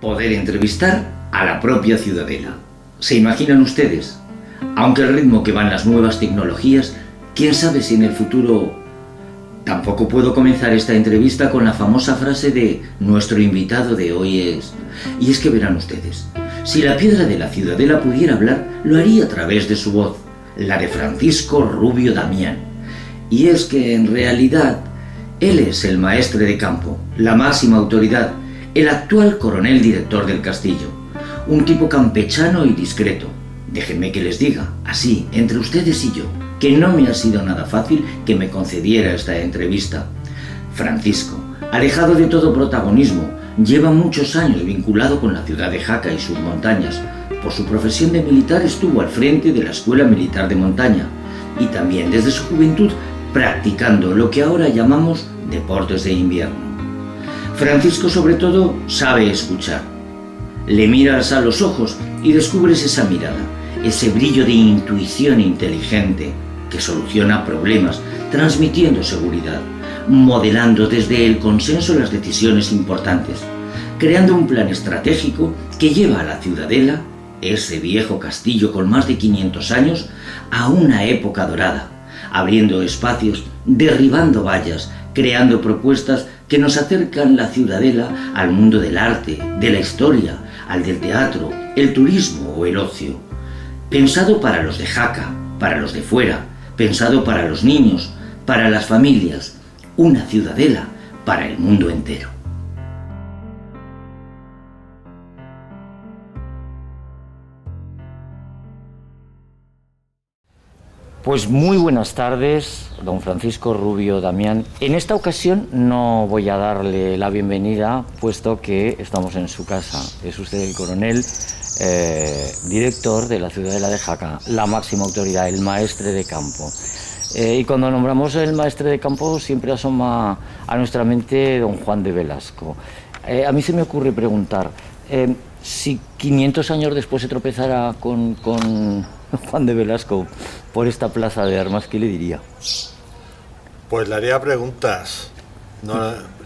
poder entrevistar a la propia Ciudadela. ¿Se imaginan ustedes? Aunque el ritmo que van las nuevas tecnologías, quién sabe si en el futuro... Tampoco puedo comenzar esta entrevista con la famosa frase de nuestro invitado de hoy es... Y es que verán ustedes, si la piedra de la Ciudadela pudiera hablar, lo haría a través de su voz, la de Francisco Rubio Damián. Y es que en realidad, él es el maestre de campo, la máxima autoridad, el actual coronel director del castillo, un tipo campechano y discreto. Déjenme que les diga, así, entre ustedes y yo, que no me ha sido nada fácil que me concediera esta entrevista. Francisco, alejado de todo protagonismo, lleva muchos años vinculado con la ciudad de Jaca y sus montañas. Por su profesión de militar estuvo al frente de la Escuela Militar de Montaña y también desde su juventud practicando lo que ahora llamamos deportes de invierno. Francisco sobre todo sabe escuchar. Le miras a los ojos y descubres esa mirada, ese brillo de intuición inteligente que soluciona problemas, transmitiendo seguridad, modelando desde el consenso las decisiones importantes, creando un plan estratégico que lleva a la Ciudadela, ese viejo castillo con más de 500 años, a una época dorada, abriendo espacios, derribando vallas, creando propuestas que nos acercan la Ciudadela al mundo del arte, de la historia, al del teatro, el turismo o el ocio. Pensado para los de Jaca, para los de fuera, pensado para los niños, para las familias, una Ciudadela para el mundo entero. Pues muy buenas tardes, don Francisco Rubio Damián. En esta ocasión no voy a darle la bienvenida, puesto que estamos en su casa. Es usted el coronel director de la Ciudadela de Jaca, la máxima autoridad, el maestre de campo. Y cuando nombramos el maestre de campo siempre asoma a nuestra mente don Juan de Velasco. A mí se me ocurre preguntar, si 500 años después se tropezara con Juan de Velasco por esta plaza de armas, ¿qué le diría? Pues le haría preguntas, no,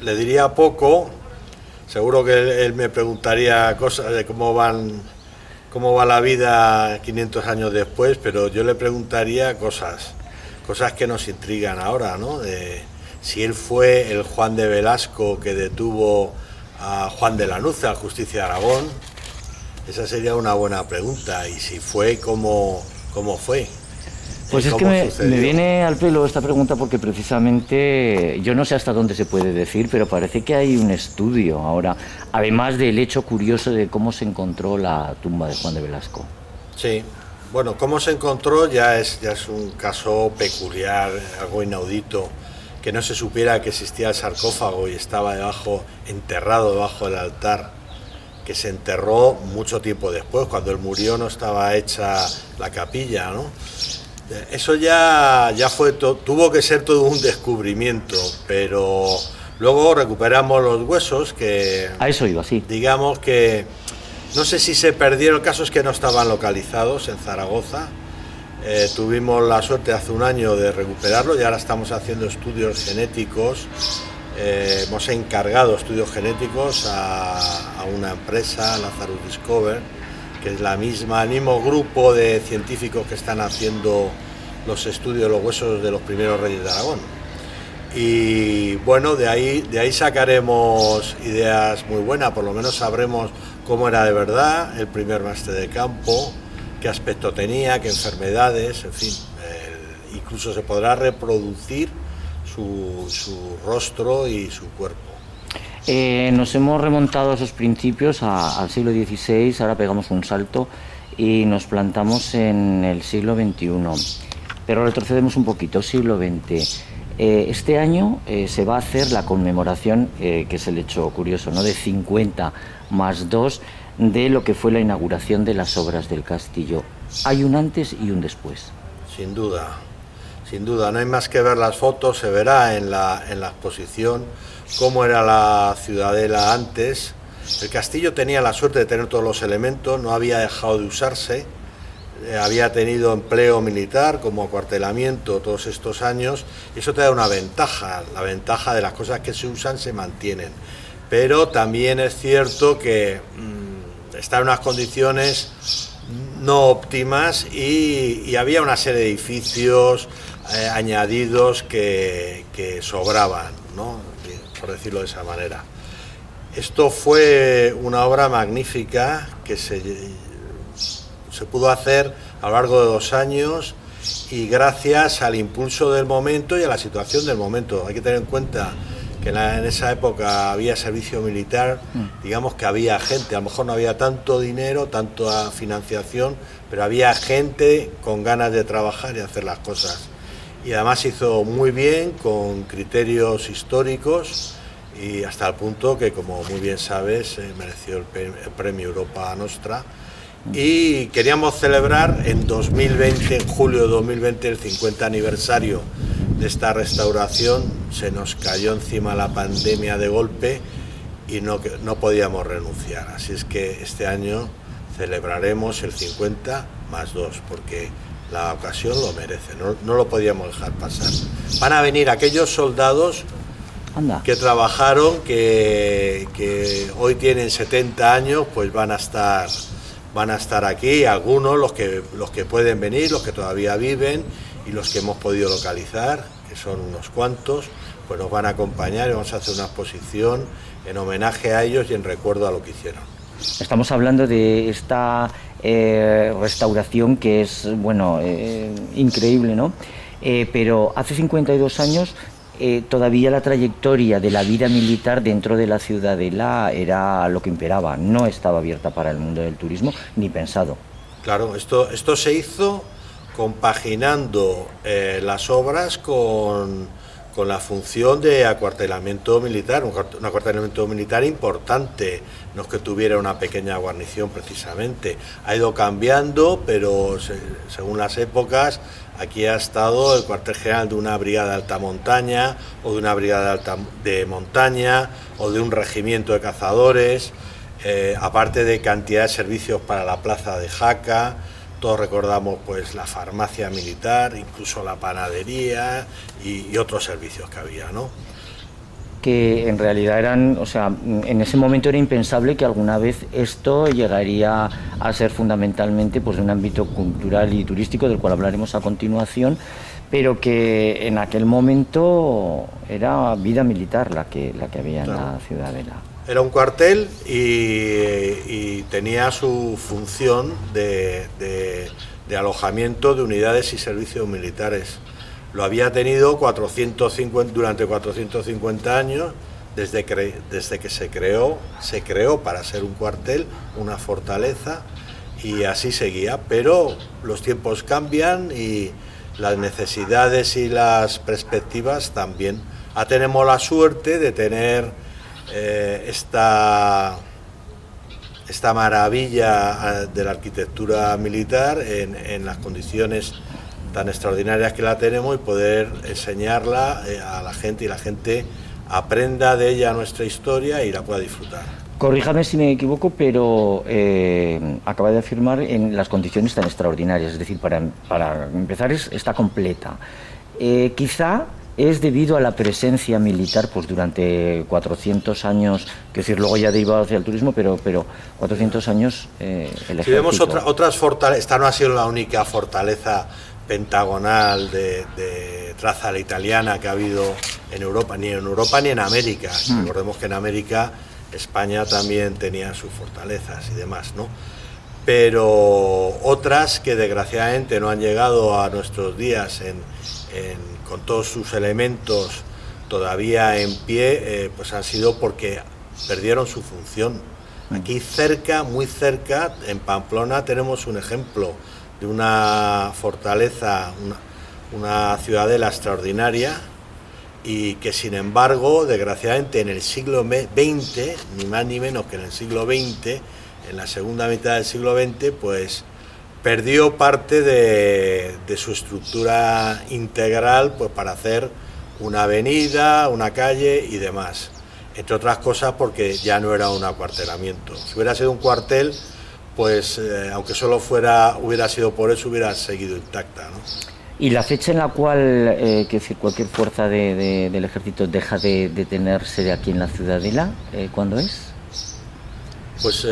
le diría poco, seguro que él me preguntaría cosas de cómo va la vida 500 años después, pero yo le preguntaría cosas que nos intrigan ahora, ¿no? De si él fue el Juan de Velasco que detuvo a Juan de Lanuza, al Justicia de Aragón. Esa sería una buena pregunta, y si fue, ¿cómo fue? Pues es que me viene al pelo esta pregunta porque precisamente yo no sé hasta dónde se puede decir, pero parece que hay un estudio ahora, además del hecho curioso de cómo se encontró la tumba de Juan de Velasco. Sí, bueno, cómo se encontró ya es un caso peculiar, algo inaudito, que no se supiera que existía el sarcófago y estaba enterrado debajo del altar, que se enterró mucho tiempo después, cuando él murió no estaba hecha la capilla, ¿no? Eso ya tuvo que ser todo un descubrimiento, pero luego recuperamos los huesos que... A eso iba, sí. Digamos que, no sé si se perdieron, el caso es que no estaban localizados en Zaragoza. Tuvimos la suerte hace un año de recuperarlo y ahora estamos haciendo estudios genéticos. Hemos encargado estudios genéticos a una empresa, Lazarus Discover, que es el mismo grupo de científicos que están haciendo los estudios de los huesos de los primeros reyes de Aragón. Y bueno, de ahí sacaremos ideas muy buenas, por lo menos sabremos cómo era de verdad el primer maestre de campo, qué aspecto tenía, qué enfermedades, en fin, incluso se podrá reproducir su rostro y su cuerpo. Nos hemos remontado a esos principios, al siglo XVI, ahora pegamos un salto y nos plantamos en el siglo XXI, pero retrocedemos un poquito, siglo XX. Este año se va a hacer la conmemoración, que es el hecho curioso, ¿no?, de 50 más 2 de lo que fue la inauguración de las obras del castillo. Hay un antes y un después. Sin duda, no hay más que ver las fotos, se verá en la exposición cómo era la Ciudadela antes. El castillo tenía la suerte de tener todos los elementos, no había dejado de usarse, había tenido empleo militar como acuartelamiento todos estos años, y eso te da una ventaja, la ventaja de las cosas que se usan se mantienen. pero también es cierto que está en unas condiciones no óptimas y había una serie de edificios añadidos que sobraban, ¿no? Por decirlo de esa manera. Esto fue una obra magnífica que se pudo hacer a lo largo de 2 años y gracias al impulso del momento y a la situación del momento. Hay que tener en cuenta que en esa época había servicio militar, digamos que había gente, a lo mejor no había tanto dinero, tanta financiación, pero había gente con ganas de trabajar y hacer las cosas. Y además hizo muy bien, con criterios históricos, y hasta el punto que, como muy bien sabes, mereció el premio Europa Nostra. Y queríamos celebrar en 2020, en julio de 2020, el 50 aniversario de esta restauración. Se nos cayó encima la pandemia de golpe y no podíamos renunciar. Así es que este año celebraremos el 50 más 2, porque la ocasión lo merece, no lo podíamos dejar pasar. Van a venir aquellos soldados que trabajaron, que hoy tienen 70 años, pues van a estar aquí, algunos, los que pueden venir, los que todavía viven y los que hemos podido localizar, que son unos cuantos, pues nos van a acompañar y vamos a hacer una exposición en homenaje a ellos y en recuerdo a lo que hicieron. Estamos hablando de esta restauración que es, bueno, increíble, ¿no? Pero hace 52 años todavía la trayectoria de la vida militar dentro de la Ciudadela era lo que imperaba, no estaba abierta para el mundo del turismo ni pensado. Claro, esto se hizo compaginando las obras con la función de acuartelamiento militar, un acuartelamiento militar importante, no es que tuviera una pequeña guarnición precisamente, ha ido cambiando, pero según las épocas, aquí ha estado el cuartel general de una brigada de alta montaña, o de una brigada de montaña, o de un regimiento de cazadores, aparte de cantidad de servicios para la plaza de Jaca. Todos recordamos pues la farmacia militar, incluso la panadería y otros servicios que había, ¿no? Que en realidad eran, o sea, en ese momento era impensable que alguna vez esto llegaría a ser fundamentalmente pues de un ámbito cultural y turístico, del cual hablaremos a continuación, pero que en aquel momento era vida militar la que había en la Ciudadela. Era un cuartel y tenía su función de alojamiento de unidades y servicios militares. Lo había tenido durante 450 años, desde que se creó para ser un cuartel, una fortaleza, y así seguía. Pero los tiempos cambian y las necesidades y las perspectivas también. Tenemos la suerte de tener esta maravilla de la arquitectura militar en las condiciones tan extraordinarias que la tenemos y poder enseñarla a la gente y la gente aprenda de ella nuestra historia y la pueda disfrutar. Corríjame si me equivoco, pero acaba de afirmar en las condiciones tan extraordinarias, es decir, para empezar está completa. Quizá es debido a la presencia militar, pues durante 400 años, que decir, luego ya derivado hacia el turismo, pero 400 años el ejército. Si vemos otras fortalezas, esta no ha sido la única fortaleza pentagonal de traza a la italiana que ha habido en Europa, ni en América. Recordemos que en América España también tenía sus fortalezas y demás, ¿no? Pero otras que desgraciadamente no han llegado a nuestros días con todos sus elementos todavía en pie, pues han sido porque perdieron su función. Aquí cerca, muy cerca, en Pamplona, tenemos un ejemplo de una fortaleza, una ciudadela extraordinaria, y que sin embargo, desgraciadamente en el siglo XX, ni más ni menos que en el siglo XX, en la segunda mitad del siglo XX, pues perdió parte de su estructura integral, pues para hacer una avenida, una calle y demás. Entre otras cosas porque ya no era un acuartelamiento. Si hubiera sido un cuartel, pues aunque solo hubiera sido por eso, hubiera seguido intacta, ¿no? ¿Y la fecha en la cual que decir, cualquier fuerza del ejército deja de tener sede aquí en la Ciudadela, cuándo es? Pues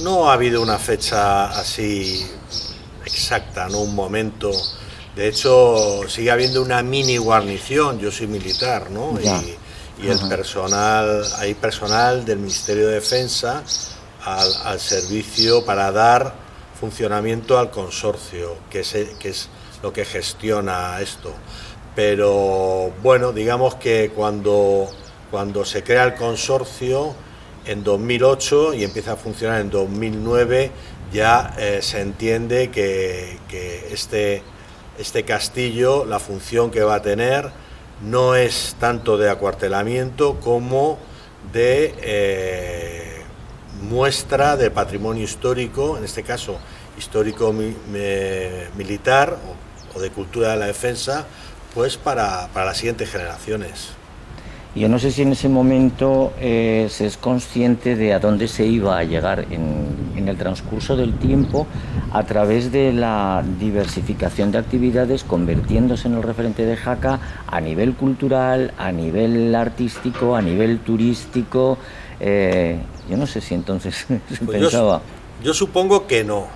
no ha habido una fecha así exacta, no un momento. De hecho, sigue habiendo una mini guarnición. Yo soy militar, ¿no? Y el personal, hay personal del Ministerio de Defensa al servicio para dar funcionamiento al consorcio, que es lo que gestiona esto. Pero bueno, digamos que cuando se crea el consorcio en 2008 y empieza a funcionar en 2009, ya se entiende que este castillo, la función que va a tener, no es tanto de acuartelamiento como de muestra de patrimonio histórico, en este caso histórico militar o de cultura de la defensa, pues para las siguientes generaciones. Yo no sé si en ese momento se es consciente de a dónde se iba a llegar en el transcurso del tiempo a través de la diversificación de actividades, convirtiéndose en el referente de Jaca a nivel cultural, a nivel artístico, a nivel turístico. Yo no sé si entonces se pues pensaba... Yo supongo que no,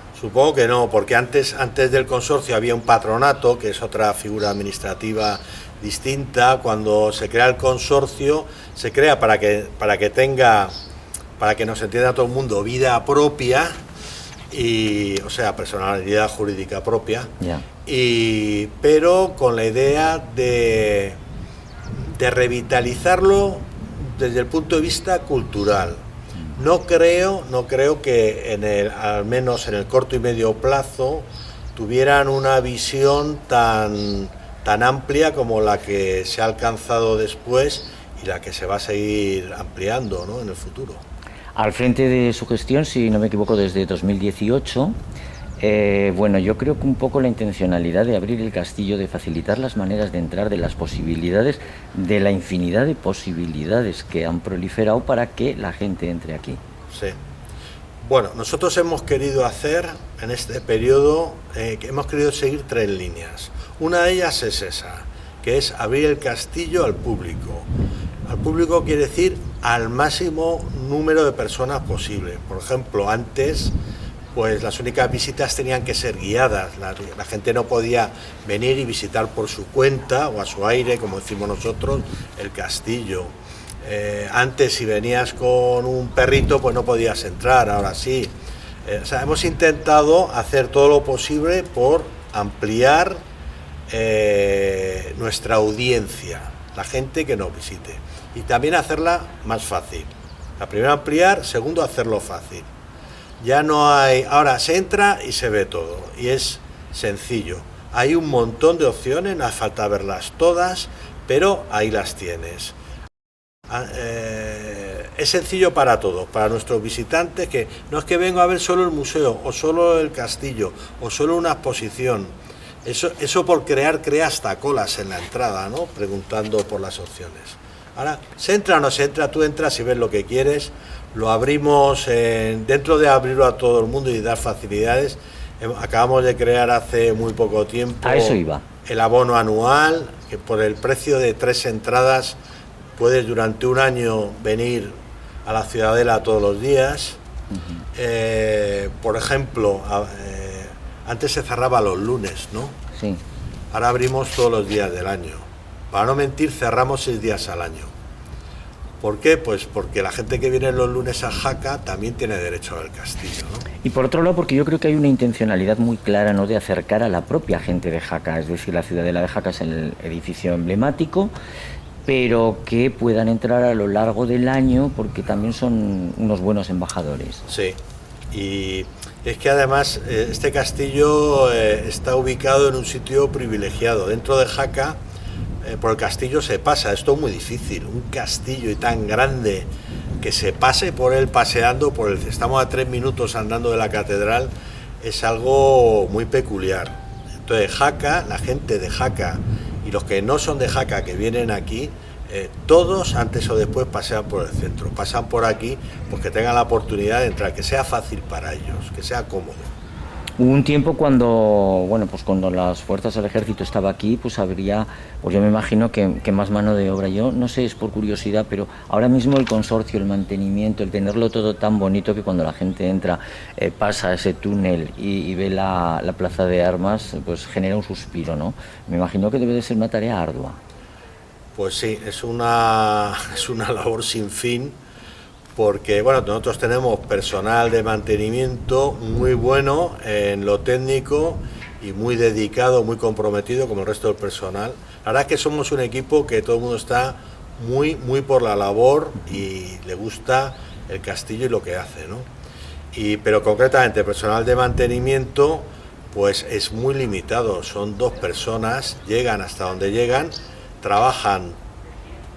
porque antes del consorcio había un patronato, que es otra figura administrativa distinta. Cuando se crea el consorcio, se crea para que nos entienda todo el mundo, vida propia, y, o sea, personalidad jurídica propia, pero con la idea de revitalizarlo desde el punto de vista cultural. No creo que al menos en el corto y medio plazo tuvieran una visión tan amplia como la que se ha alcanzado después y la que se va a seguir ampliando, ¿no?, en el futuro. Al frente de su gestión, si no me equivoco, desde 2018, bueno, yo creo que un poco la intencionalidad de abrir el castillo, de facilitar las maneras de entrar, de las posibilidades, de la infinidad de posibilidades que han proliferado para que la gente entre aquí. Sí. Bueno, nosotros hemos querido hacer en este periodo, hemos querido seguir 3 líneas. Una de ellas es esa, que es abrir el castillo al público. Al público quiere decir al máximo número de personas posible. Por ejemplo, antes, pues las únicas visitas tenían que ser guiadas. La gente no podía venir y visitar por su cuenta o a su aire, como decimos nosotros, el castillo. Antes, si venías con un perrito, pues no podías entrar, ahora sí. O sea, hemos intentado hacer todo lo posible por ampliar nuestra audiencia, la gente que nos visite, y también hacerla más fácil. La primera, ampliar; segundo, hacerlo fácil. Ya no hay, ahora se entra y se ve todo, y es sencillo. Hay un montón de opciones, no hace falta verlas todas, pero ahí las tienes. Es sencillo para todos, para nuestros visitantes, que no es que vengo a ver solo el museo, o solo el castillo, o solo una exposición. Eso por crea hasta colas en la entrada, ¿no?, preguntando por las opciones. Ahora, ¿se entra o no se entra? Tú entras y ves lo que quieres. Lo abrimos, dentro de abrirlo a todo el mundo y dar facilidades, acabamos de crear hace muy poco tiempo a eso iba. El abono anual, que por el precio de 3 entradas puedes durante un año venir a la Ciudadela todos los días. Por ejemplo, antes se cerraba los lunes, ¿no? Sí. Ahora abrimos todos los días del año. Para no mentir, cerramos 6 días al año. ¿Por qué? Pues porque la gente que viene los lunes a Jaca también tiene derecho al castillo, ¿no? Y por otro lado, porque yo creo que hay una intencionalidad muy clara, ¿no?, de acercar a la propia gente de Jaca. Es decir, la Ciudadela de Jaca es el edificio emblemático, pero que puedan entrar a lo largo del año, porque también son unos buenos embajadores. Sí, y es que además este castillo está ubicado en un sitio privilegiado. Dentro de Jaca, por el castillo se pasa, esto es muy difícil, un castillo y tan grande, que se pase por él paseando, estamos a 3 minutos andando de la catedral, es algo muy peculiar. Entonces Jaca, la gente de Jaca y los que no son de Jaca que vienen aquí, todos antes o después pasean por el centro, pasan por aquí, pues que tengan la oportunidad de entrar, que sea fácil para ellos, que sea cómodo. Hubo un tiempo cuando, bueno, pues cuando las fuerzas del ejército estaba aquí, pues habría, pues yo me imagino que más mano de obra. Yo no sé, es por curiosidad, pero ahora mismo el consorcio, el mantenimiento, el tenerlo todo tan bonito que cuando la gente entra, pasa ese túnel y ve la plaza de armas, pues genera un suspiro, ¿no? Me imagino que debe de ser una tarea ardua. Pues sí, es una labor sin fin, porque bueno, nosotros tenemos personal de mantenimiento muy bueno en lo técnico y muy dedicado, muy comprometido como el resto del personal. La verdad es que somos un equipo que todo el mundo está muy por la labor y le gusta el castillo y lo que hace, ¿no? Pero concretamente el personal de mantenimiento pues es muy limitado, son 2 personas, llegan hasta donde llegan, trabajan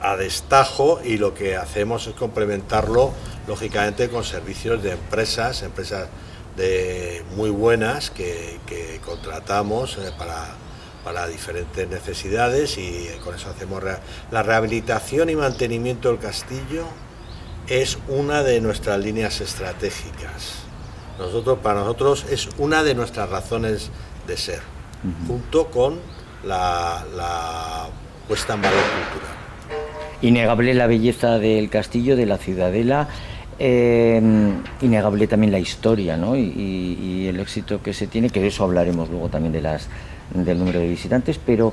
a destajo y lo que hacemos es complementarlo lógicamente con servicios de empresas de muy buenas que contratamos para diferentes necesidades, y con eso hacemos la rehabilitación y mantenimiento del castillo. Es una de nuestras líneas estratégicas. Para nosotros es una de nuestras razones de ser, junto con la puesta en valor cultural. Innegable la belleza del castillo, de la ciudadela, innegable también la historia, ¿no? Y el éxito que se tiene, que de eso hablaremos luego también del número de visitantes, pero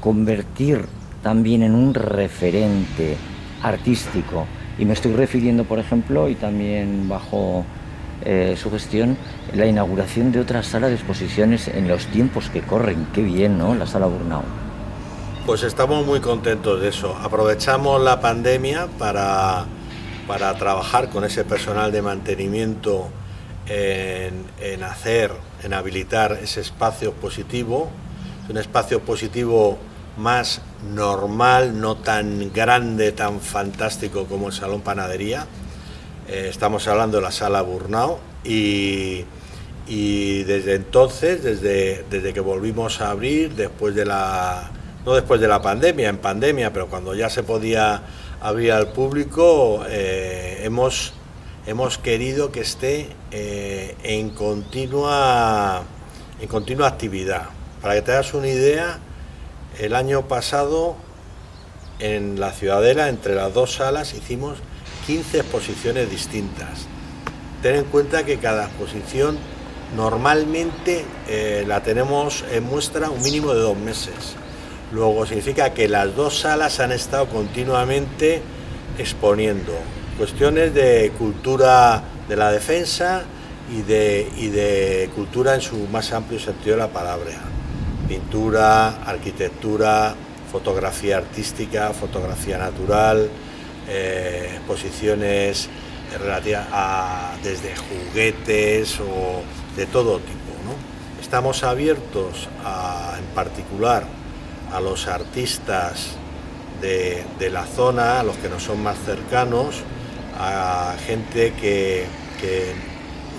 convertir también en un referente artístico, y me estoy refiriendo, por ejemplo, y también bajo su gestión, la inauguración de otra sala de exposiciones en los tiempos que corren. Qué bien, ¿no? La Sala Burnau. Pues estamos muy contentos de eso. Aprovechamos la pandemia para trabajar con ese personal de mantenimiento en habilitar ese espacio expositivo. Es un espacio expositivo más normal, no tan grande, tan fantástico como el Salón Panadería. Estamos hablando de la Sala Burnau y desde entonces, desde que volvimos a abrir, no después de la pandemia, en pandemia, pero cuando ya se podía abrir al público, hemos querido que esté en continua actividad. Para que te hagas una idea, el año pasado en la Ciudadela, entre las 2 salas, hicimos 15 exposiciones distintas. Ten en cuenta que cada exposición normalmente la tenemos en muestra un mínimo de 2 meses. Luego significa que las 2 salas han estado continuamente exponiendo cuestiones de cultura de la defensa y de cultura en su más amplio sentido de la palabra. Pintura, arquitectura, fotografía artística, fotografía natural, exposiciones relativas desde juguetes o de todo tipo, ¿no? Estamos abiertos en particular a los artistas de la zona, a los que nos son más cercanos, a gente que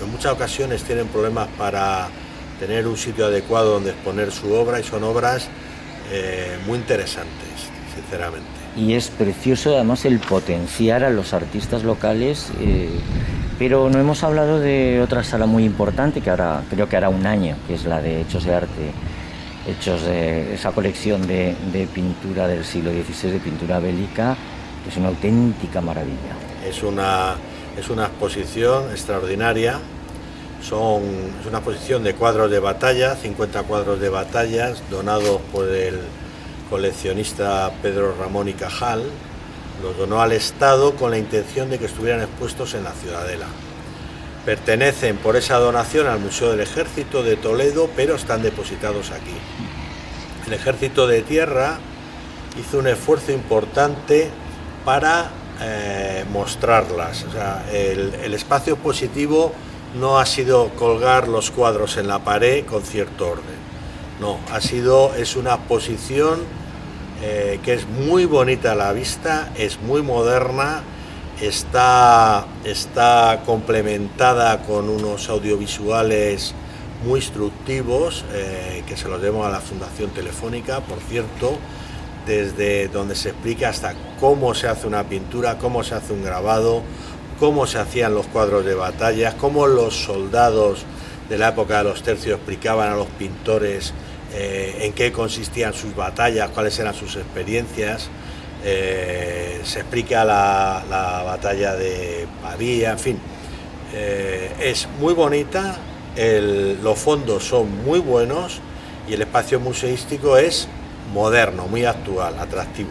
en muchas ocasiones tienen problemas para tener un sitio adecuado donde exponer su obra, y son obras muy interesantes, sinceramente. Y es precioso además el potenciar a los artistas locales, pero no hemos hablado de otra sala muy importante que ahora creo que hará un año, que es la de Hechos de Arte, esa colección de pintura del siglo XVI, de pintura bélica, que es una auténtica maravilla. Es una exposición extraordinaria. Es una exposición de cuadros de batalla, 50 cuadros de batallas, donados por el coleccionista Pedro Ramón y Cajal. Los donó al Estado con la intención de que estuvieran expuestos en la Ciudadela. Pertenecen por esa donación al Museo del Ejército de Toledo, pero están depositados aquí. El Ejército de Tierra hizo un esfuerzo importante para mostrarlas. O sea, el espacio expositivo no ha sido colgar los cuadros en la pared con cierto orden. No, es una exposición que es muy bonita a la vista, es muy moderna, está complementada con unos audiovisuales muy instructivos que se los debemos a la Fundación Telefónica, por cierto, desde donde se explica hasta cómo se hace una pintura, cómo se hace un grabado, cómo se hacían los cuadros de batallas, cómo los soldados de la época de los tercios explicaban a los pintores en qué consistían sus batallas, cuáles eran sus experiencias. Se explica la batalla de Pavía, en fin. Es muy bonita, los fondos son muy buenos y el espacio museístico es moderno, muy actual, atractivo.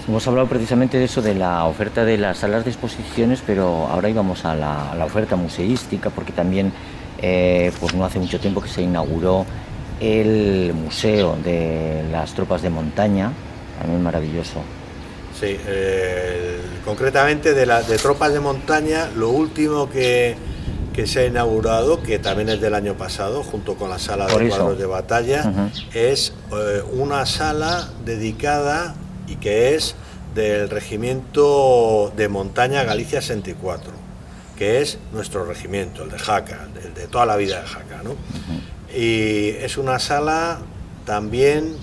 Hemos hablado precisamente de eso, de la oferta de las salas de exposiciones, pero ahora íbamos a la oferta museística, porque también pues no hace mucho tiempo que se inauguró el Museo de las Tropas de Montaña, también maravilloso. Sí, concretamente de Tropas de Montaña, lo último que se ha inaugurado, que también es del año pasado, junto con la sala de cuadros de batalla, es una sala dedicada y que es del Regimiento de Montaña Galicia 64, que es nuestro regimiento, el de Jaca, el de toda la vida de Jaca, ¿no? Y es una sala también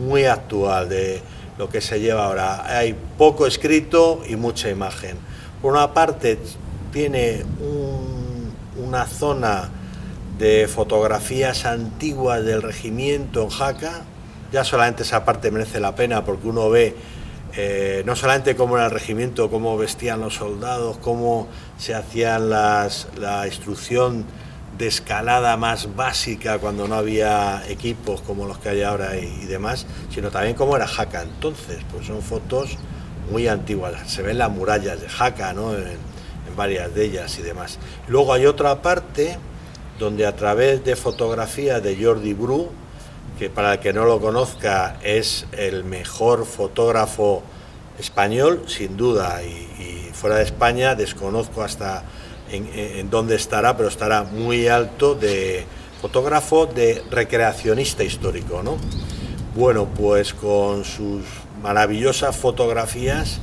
muy actual de lo que se lleva ahora. Hay poco escrito y mucha imagen. Por una parte tiene una zona de fotografías antiguas del regimiento en Jaca. Ya solamente esa parte merece la pena porque uno ve no solamente cómo era el regimiento, cómo vestían los soldados, cómo se hacían la instrucción de escalada más básica cuando no había equipos como los que hay ahora y demás, sino también cómo era Jaca entonces, pues son fotos muy antiguas, se ven las murallas de Jaca, ¿no? en varias de ellas y demás. Luego hay otra parte donde a través de fotografías de Jordi Bru, que para el que no lo conozca es el mejor fotógrafo español, sin duda, y fuera de España desconozco hasta en dónde estará, pero estará muy alto, de fotógrafo de recreacionista histórico, ¿no? Bueno, pues con sus maravillosas fotografías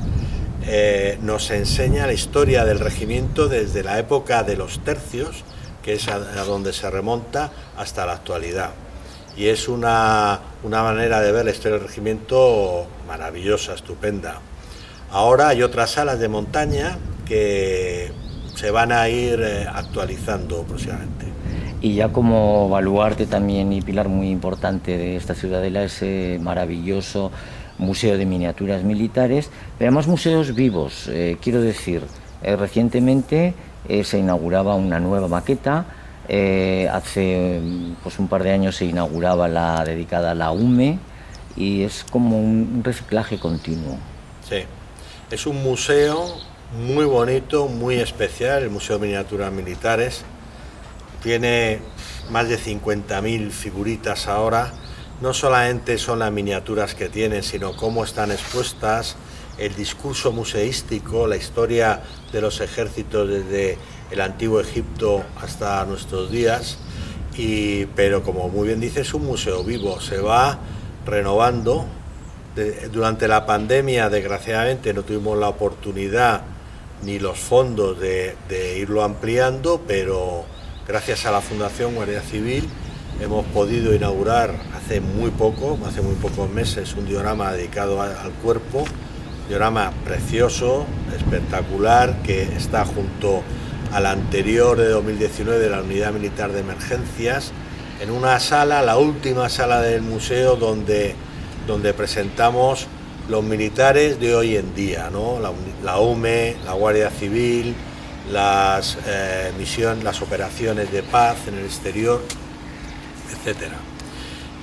nos enseña la historia del regimiento desde la época de los tercios, que es a donde se remonta, hasta la actualidad. Y es una manera de ver la historia del regimiento maravillosa, estupenda. Ahora hay otras salas de montaña que se van a ir actualizando próximamente. Y ya como baluarte también y pilar muy importante de esta ciudadela, ese maravilloso Museo de Miniaturas Militares, pero además museos vivos. Quiero decir, recientemente se inauguraba una nueva maqueta. Hace pues un par de años se inauguraba la dedicada a la UME y es como un reciclaje continuo. Sí, es un museo muy bonito, muy especial, el Museo de Miniaturas Militares. Tiene más de 50.000 figuritas ahora. No solamente son las miniaturas que tienen, sino cómo están expuestas, el discurso museístico, la historia de los ejércitos desde el antiguo Egipto hasta nuestros días, pero como muy bien dice, es un museo vivo, se va renovando. Durante la pandemia, desgraciadamente, no tuvimos la oportunidad ni los fondos de irlo ampliando, pero gracias a la Fundación Guardia Civil hemos podido inaugurar hace muy pocos meses, un diorama dedicado al cuerpo, diorama precioso, espectacular, que está junto al anterior de 2019 de la Unidad Militar de Emergencias, en una sala, la última sala del museo, donde presentamos los militares de hoy en día, ¿no? La UME, la Guardia Civil, las operaciones de paz en el exterior, etcétera.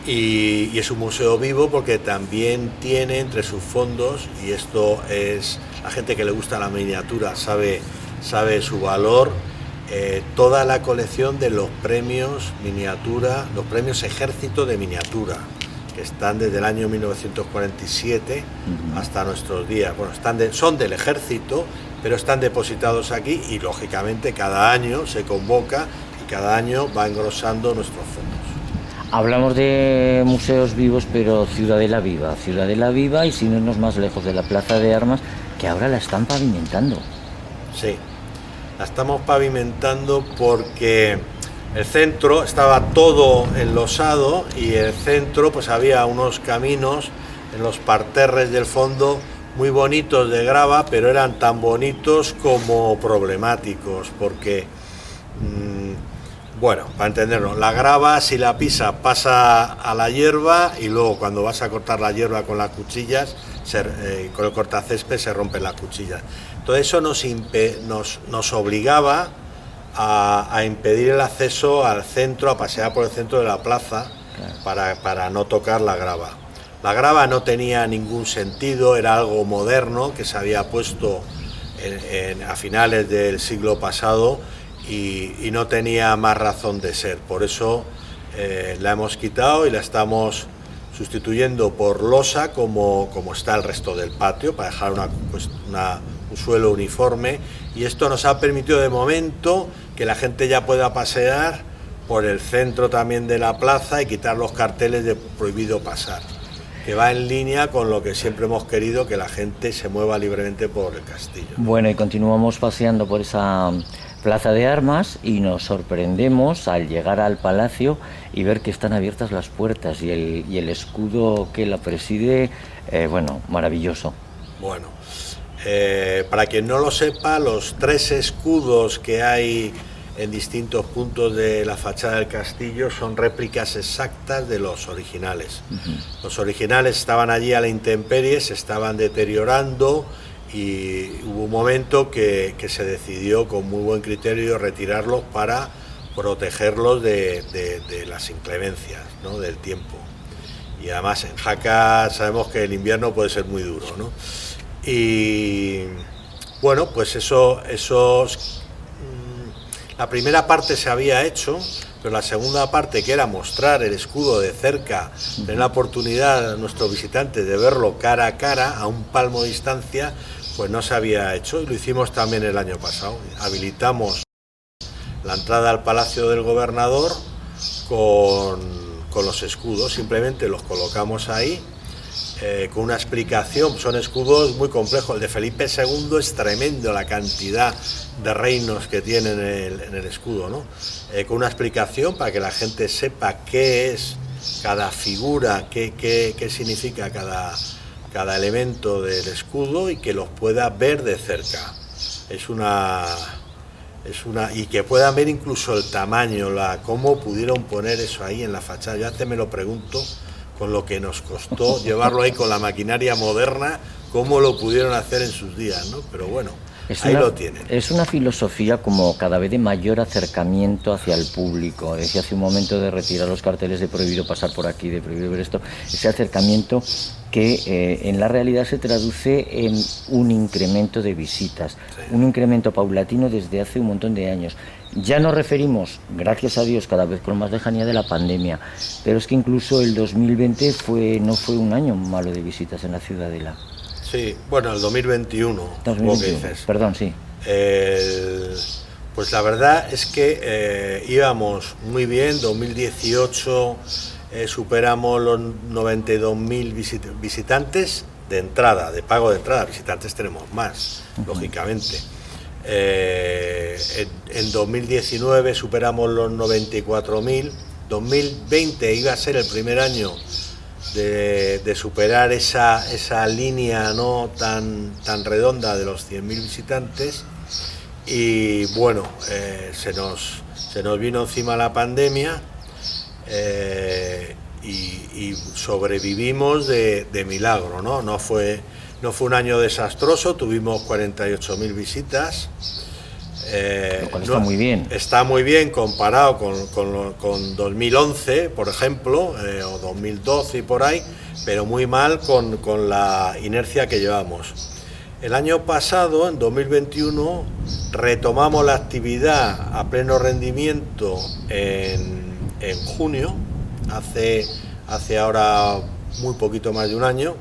Y es un museo vivo porque también tiene entre sus fondos, y esto es, la gente que le gusta la miniatura sabe su valor, toda la colección de los premios miniatura, los premios Ejército de Miniatura, que están desde el año 1947 hasta nuestros días. Bueno, son del Ejército, pero están depositados aquí y lógicamente cada año se convoca y cada año va engrosando nuestros fondos. Hablamos de museos vivos, pero Ciudadela viva, y sin irnos más lejos, de la Plaza de Armas, que ahora la están pavimentando. Sí, la estamos pavimentando porque el centro estaba todo enlosado y el centro pues había unos caminos en los parterres del fondo muy bonitos de grava, pero eran tan bonitos como problemáticos, porque, bueno, para entenderlo, la grava, si la pisa, pasa a la hierba, y luego cuando vas a cortar la hierba con las cuchillas, con el cortacésped se rompen las cuchillas. Todo eso nos obligaba a impedir el acceso al centro, a pasear por el centro de la plaza, para no tocar la grava. La grava no tenía ningún sentido, era algo moderno que se había puesto a finales del siglo pasado y no tenía más razón de ser. Por eso la hemos quitado y la estamos sustituyendo por losa, como está el resto del patio, para dejar un suelo uniforme, y esto nos ha permitido de momento que la gente ya pueda pasear por el centro también de la plaza y quitar los carteles de prohibido pasar, que va en línea con lo que siempre hemos querido, que la gente se mueva libremente por el castillo. Bueno, y continuamos paseando por esa plaza de armas y nos sorprendemos al llegar al palacio y ver que están abiertas las puertas y el escudo que la preside, bueno, maravilloso. Bueno, para quien no lo sepa, los 3 escudos que hay en distintos puntos de la fachada del castillo son réplicas exactas de los originales. Los originales estaban allí a la intemperie, se estaban deteriorando, y hubo un momento que se decidió con muy buen criterio retirarlos para protegerlos de las inclemencias, ¿no?, del tiempo. Y además en Jaca sabemos que el invierno puede ser muy duro, ¿no? Y bueno, pues la primera parte se había hecho, pero la segunda parte, que era mostrar el escudo de cerca, tener la oportunidad a nuestros visitantes de verlo cara a cara, a un palmo de distancia, pues no se había hecho, y lo hicimos también el año pasado. Habilitamos la entrada al Palacio del Gobernador con los escudos, simplemente los colocamos ahí, con una explicación. Son escudos muy complejos. El de Felipe II es tremendo, la cantidad de reinos que tiene en el escudo, ¿no? Con una explicación para que la gente sepa qué es cada figura, qué significa cada elemento del escudo, y que los pueda ver de cerca. Y que puedan ver incluso el tamaño, cómo pudieron poner eso ahí en la fachada. Yo antes me lo pregunto, con lo que nos costó llevarlo ahí con la maquinaria moderna, cómo lo pudieron hacer en sus días, ¿no? Pero bueno, ahí lo tienen. Es una filosofía como cada vez de mayor acercamiento hacia el público. Decía hace un momento de retirar los carteles de prohibido pasar por aquí, de prohibido ver esto. Ese acercamiento que en la realidad se traduce en un incremento de visitas, un incremento paulatino desde hace un montón de años. Ya nos referimos, gracias a Dios, cada vez con más lejanía de la pandemia, pero es que incluso el 2020 no fue un año malo de visitas en la Ciudadela. Sí, bueno, el 2021, como que dices. Perdón, sí. Pues la verdad es que íbamos muy bien. 2018 superamos los 92.000 visitantes de entrada, de pago de entrada. Visitantes tenemos más, lógicamente. En 2019 superamos los 94.000. 2020 iba a ser el primer año de superar esa línea no tan redonda de los 100.000 visitantes, y bueno, se nos vino encima la pandemia, y sobrevivimos de milagro, ¿no? No fue un año desastroso, tuvimos 48.000 visitas. Lo cual está muy bien. Está muy bien comparado con 2011, por ejemplo, o 2012 y por ahí, pero muy mal con la inercia que llevamos. El año pasado, en 2021, retomamos la actividad a pleno rendimiento en junio, hace ahora muy poquito más de un año,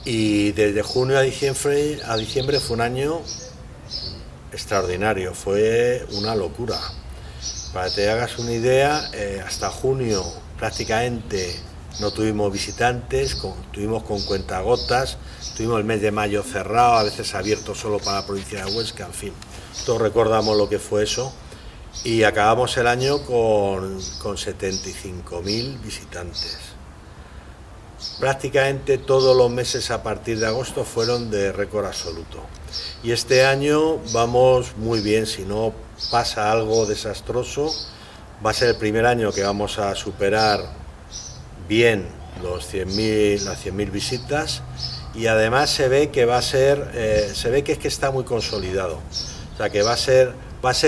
y desde junio a diciembre fue un año extraordinario, fue una locura. Para que te hagas una idea, hasta junio prácticamente no tuvimos visitantes, tuvimos con cuentagotas, tuvimos el mes de mayo cerrado, a veces abierto solo para la provincia de Huesca, en fin, todos recordamos lo que fue eso, y acabamos el año con 75.000 visitantes. prácticamente todos los meses a partir de agosto fueron de récord absoluto. Y este año vamos muy bien, si no pasa algo desastroso, va a ser el primer año que vamos a superar bien las 100.000 visitas, y además se ve que va a ser, se ve que es que está muy consolidado, o sea que va a ser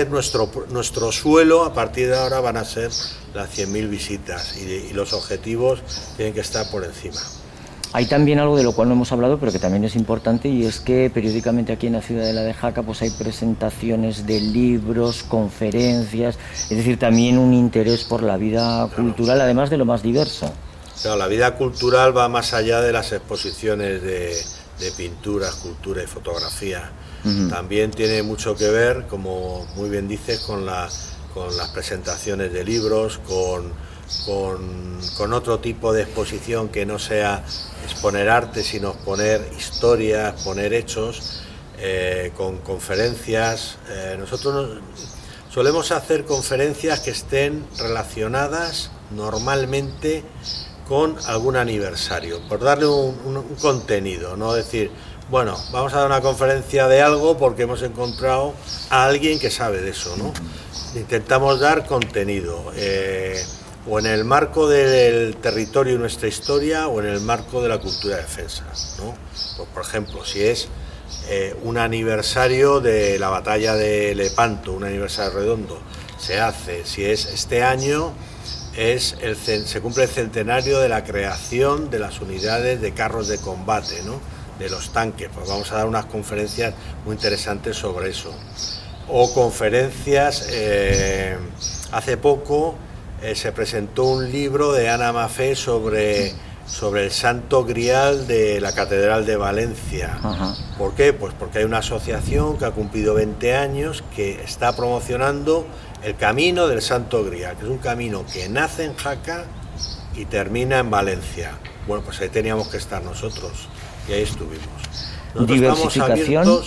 nuestro suelo. A partir de ahora van a ser las 100.000 visitas, y los objetivos tienen que estar por encima. Hay también algo de lo cual no hemos hablado, pero que también es importante, y es que periódicamente aquí en la Ciudadela de Jaca pues hay presentaciones de libros, conferencias, es decir, también un interés por la vida cultural, además de lo más diverso. Claro, la vida cultural va más allá de las exposiciones de pintura, escultura y fotografía. También tiene mucho que ver, como muy bien dices, con las presentaciones de libros, con otro tipo de exposición que no sea exponer arte, sino exponer historias, exponer hechos, con conferencias. Nosotros solemos hacer conferencias que estén relacionadas normalmente con algún aniversario, por darle un contenido, no decir, bueno, vamos a dar una conferencia de algo porque hemos encontrado a alguien que sabe de eso, ¿no? Intentamos dar contenido, o en el marco del territorio y nuestra historia, o en el marco de la cultura de defensa, ¿no? Pues, por ejemplo, si es un aniversario de la batalla de Lepanto, un aniversario redondo, se hace. Si es este año, se cumple el centenario de la creación de las unidades de carros de combate, ¿no? De los tanques, pues vamos a dar unas conferencias muy interesantes sobre eso. O conferencias, hace poco se presentó un libro de Ana Mafé sobre el Santo Grial de la Catedral de Valencia. Ajá. ¿Por qué? Pues porque hay una asociación que ha cumplido 20 años que está promocionando el camino del Santo Grial, que es un camino que nace en Jaca y termina en Valencia. Bueno, pues ahí teníamos que estar nosotros, y ahí estuvimos. Nosotros Diversificación,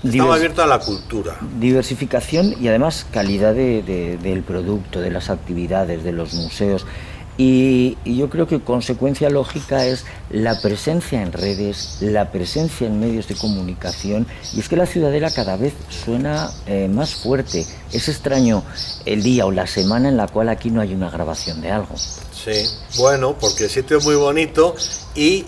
estamos abiertos a la cultura. Diversificación y además calidad del producto, de las actividades, de los museos. Y yo creo que consecuencia lógica es la presencia en redes, la presencia en medios de comunicación, y es que la Ciudadela cada vez suena más fuerte. Es extraño el día o la semana en la cual aquí no hay una grabación de algo. Sí, bueno, porque el sitio es muy bonito y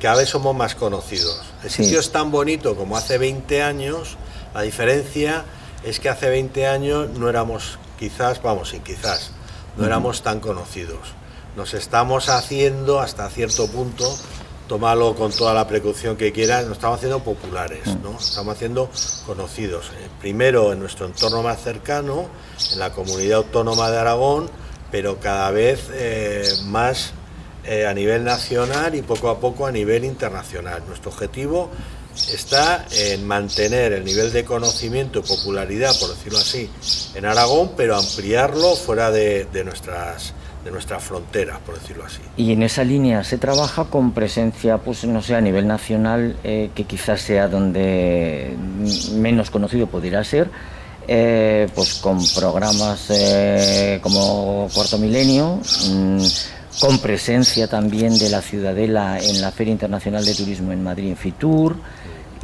cada vez somos más conocidos. El sitio es tan bonito como hace 20 años, la diferencia es que hace 20 años no éramos no éramos tan conocidos. Nos estamos haciendo, hasta cierto punto, tómalo con toda la precaución que quieras, nos estamos haciendo populares, ¿no? Estamos haciendo conocidos. Primero en nuestro entorno más cercano, en la comunidad autónoma de Aragón, pero cada vez más a nivel nacional y poco a poco a nivel internacional. Nuestro objetivo está en mantener el nivel de conocimiento y popularidad, por decirlo así, en Aragón, pero ampliarlo fuera de nuestras fronteras, por decirlo así. Y en esa línea se trabaja con presencia, pues no sé, a nivel nacional, que quizás sea donde menos conocido pudiera ser, pues con programas como Cuarto Milenio, con presencia también de la Ciudadela en la Feria Internacional de Turismo en Madrid, en Fitur,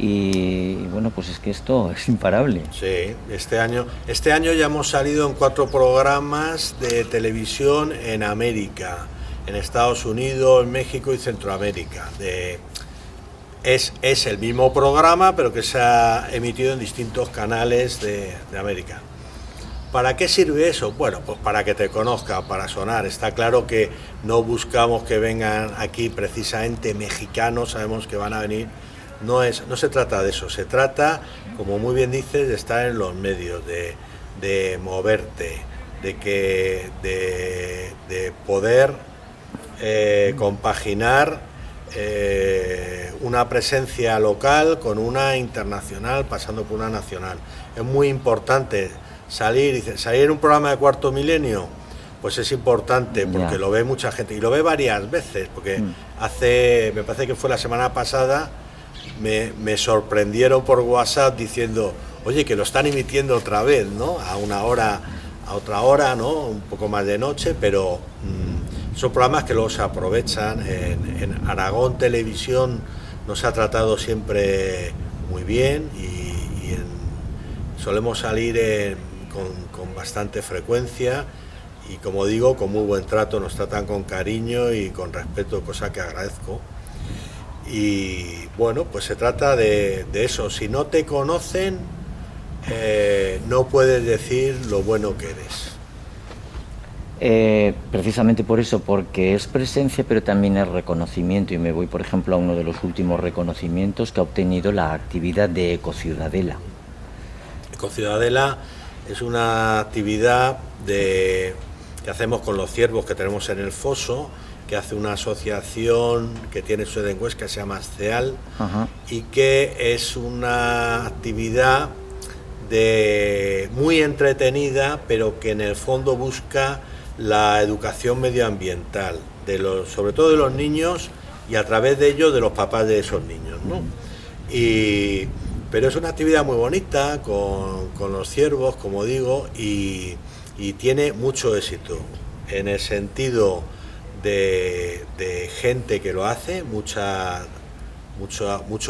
y bueno, pues es que esto es imparable. Sí, este año ya hemos salido en 4 programas de televisión en América, en Estados Unidos, en México y Centroamérica. Es el mismo programa, pero que se ha emitido en distintos canales de América. ¿Para qué sirve eso? Bueno, pues para que te conozca, para sonar. Está claro que no buscamos que vengan aquí precisamente mexicanos, sabemos que van a venir. No se trata de eso, se trata, como muy bien dices, de estar en los medios, de moverte, de poder compaginar una presencia local con una internacional, pasando por una nacional. Es muy importante salir en un programa de Cuarto Milenio, pues es importante porque lo ve mucha gente y lo ve varias veces, porque me parece que fue la semana pasada, me sorprendieron por WhatsApp diciendo, oye, que lo están emitiendo otra vez, ¿no? A otra hora, ¿no? Un poco más de noche, pero Son programas que luego se aprovechan. En Aragón Televisión nos ha tratado siempre muy bien y solemos salir con bastante frecuencia y, como digo, con muy buen trato, nos tratan con cariño y con respeto, cosa que agradezco. Y bueno, pues se trata de eso. Si no te conocen, no puedes decir lo bueno que eres. Precisamente por eso, porque es presencia pero también es reconocimiento, y me voy por ejemplo a uno de los últimos reconocimientos que ha obtenido la actividad de Ecociudadela. Ecociudadela es una actividad que hacemos con los ciervos que tenemos en el foso, que hace una asociación que tiene su sede en Huesca, que se llama CEAL, y que es una actividad muy entretenida, pero que en el fondo busca la educación medioambiental, sobre todo de los niños, y a través de ello de los papás de esos niños, ¿no? Pero es una actividad muy bonita con los ciervos, como digo, y tiene mucho éxito en el sentido de gente que lo hace, mucho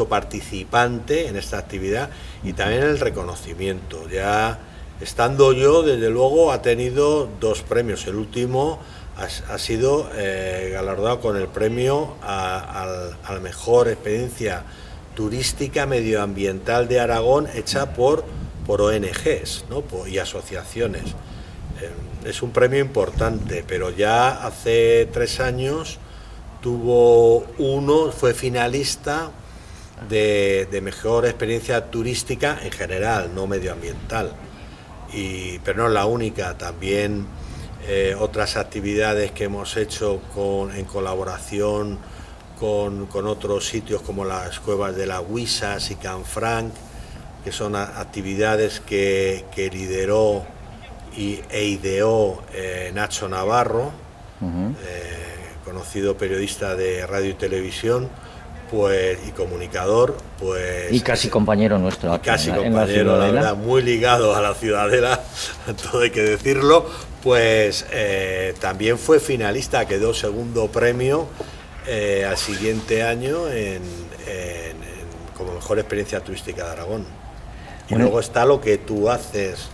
participante en esta actividad, y también el reconocimiento. Ya estando yo, desde luego, ha tenido 2 premios. El último ha sido galardonado con el premio a la mejor experiencia turística medioambiental de Aragón hecha por ONGs, ¿no? Y asociaciones. Es un premio importante, pero ya hace 3 años fue finalista de mejor experiencia turística en general, no medioambiental. Pero no es la única, también otras actividades que hemos hecho en colaboración con otros sitios como las cuevas de la Huisas y Canfranc, que son actividades que lideró e ideó Nacho Navarro, conocido periodista de radio y televisión, y comunicador, y casi compañero nuestro aquí, casi compañero, la verdad, muy ligado a la Ciudadela, todo hay que decirlo. También fue finalista, quedó segundo premio al siguiente año como mejor experiencia turística de Aragón. Y luego está lo que tú haces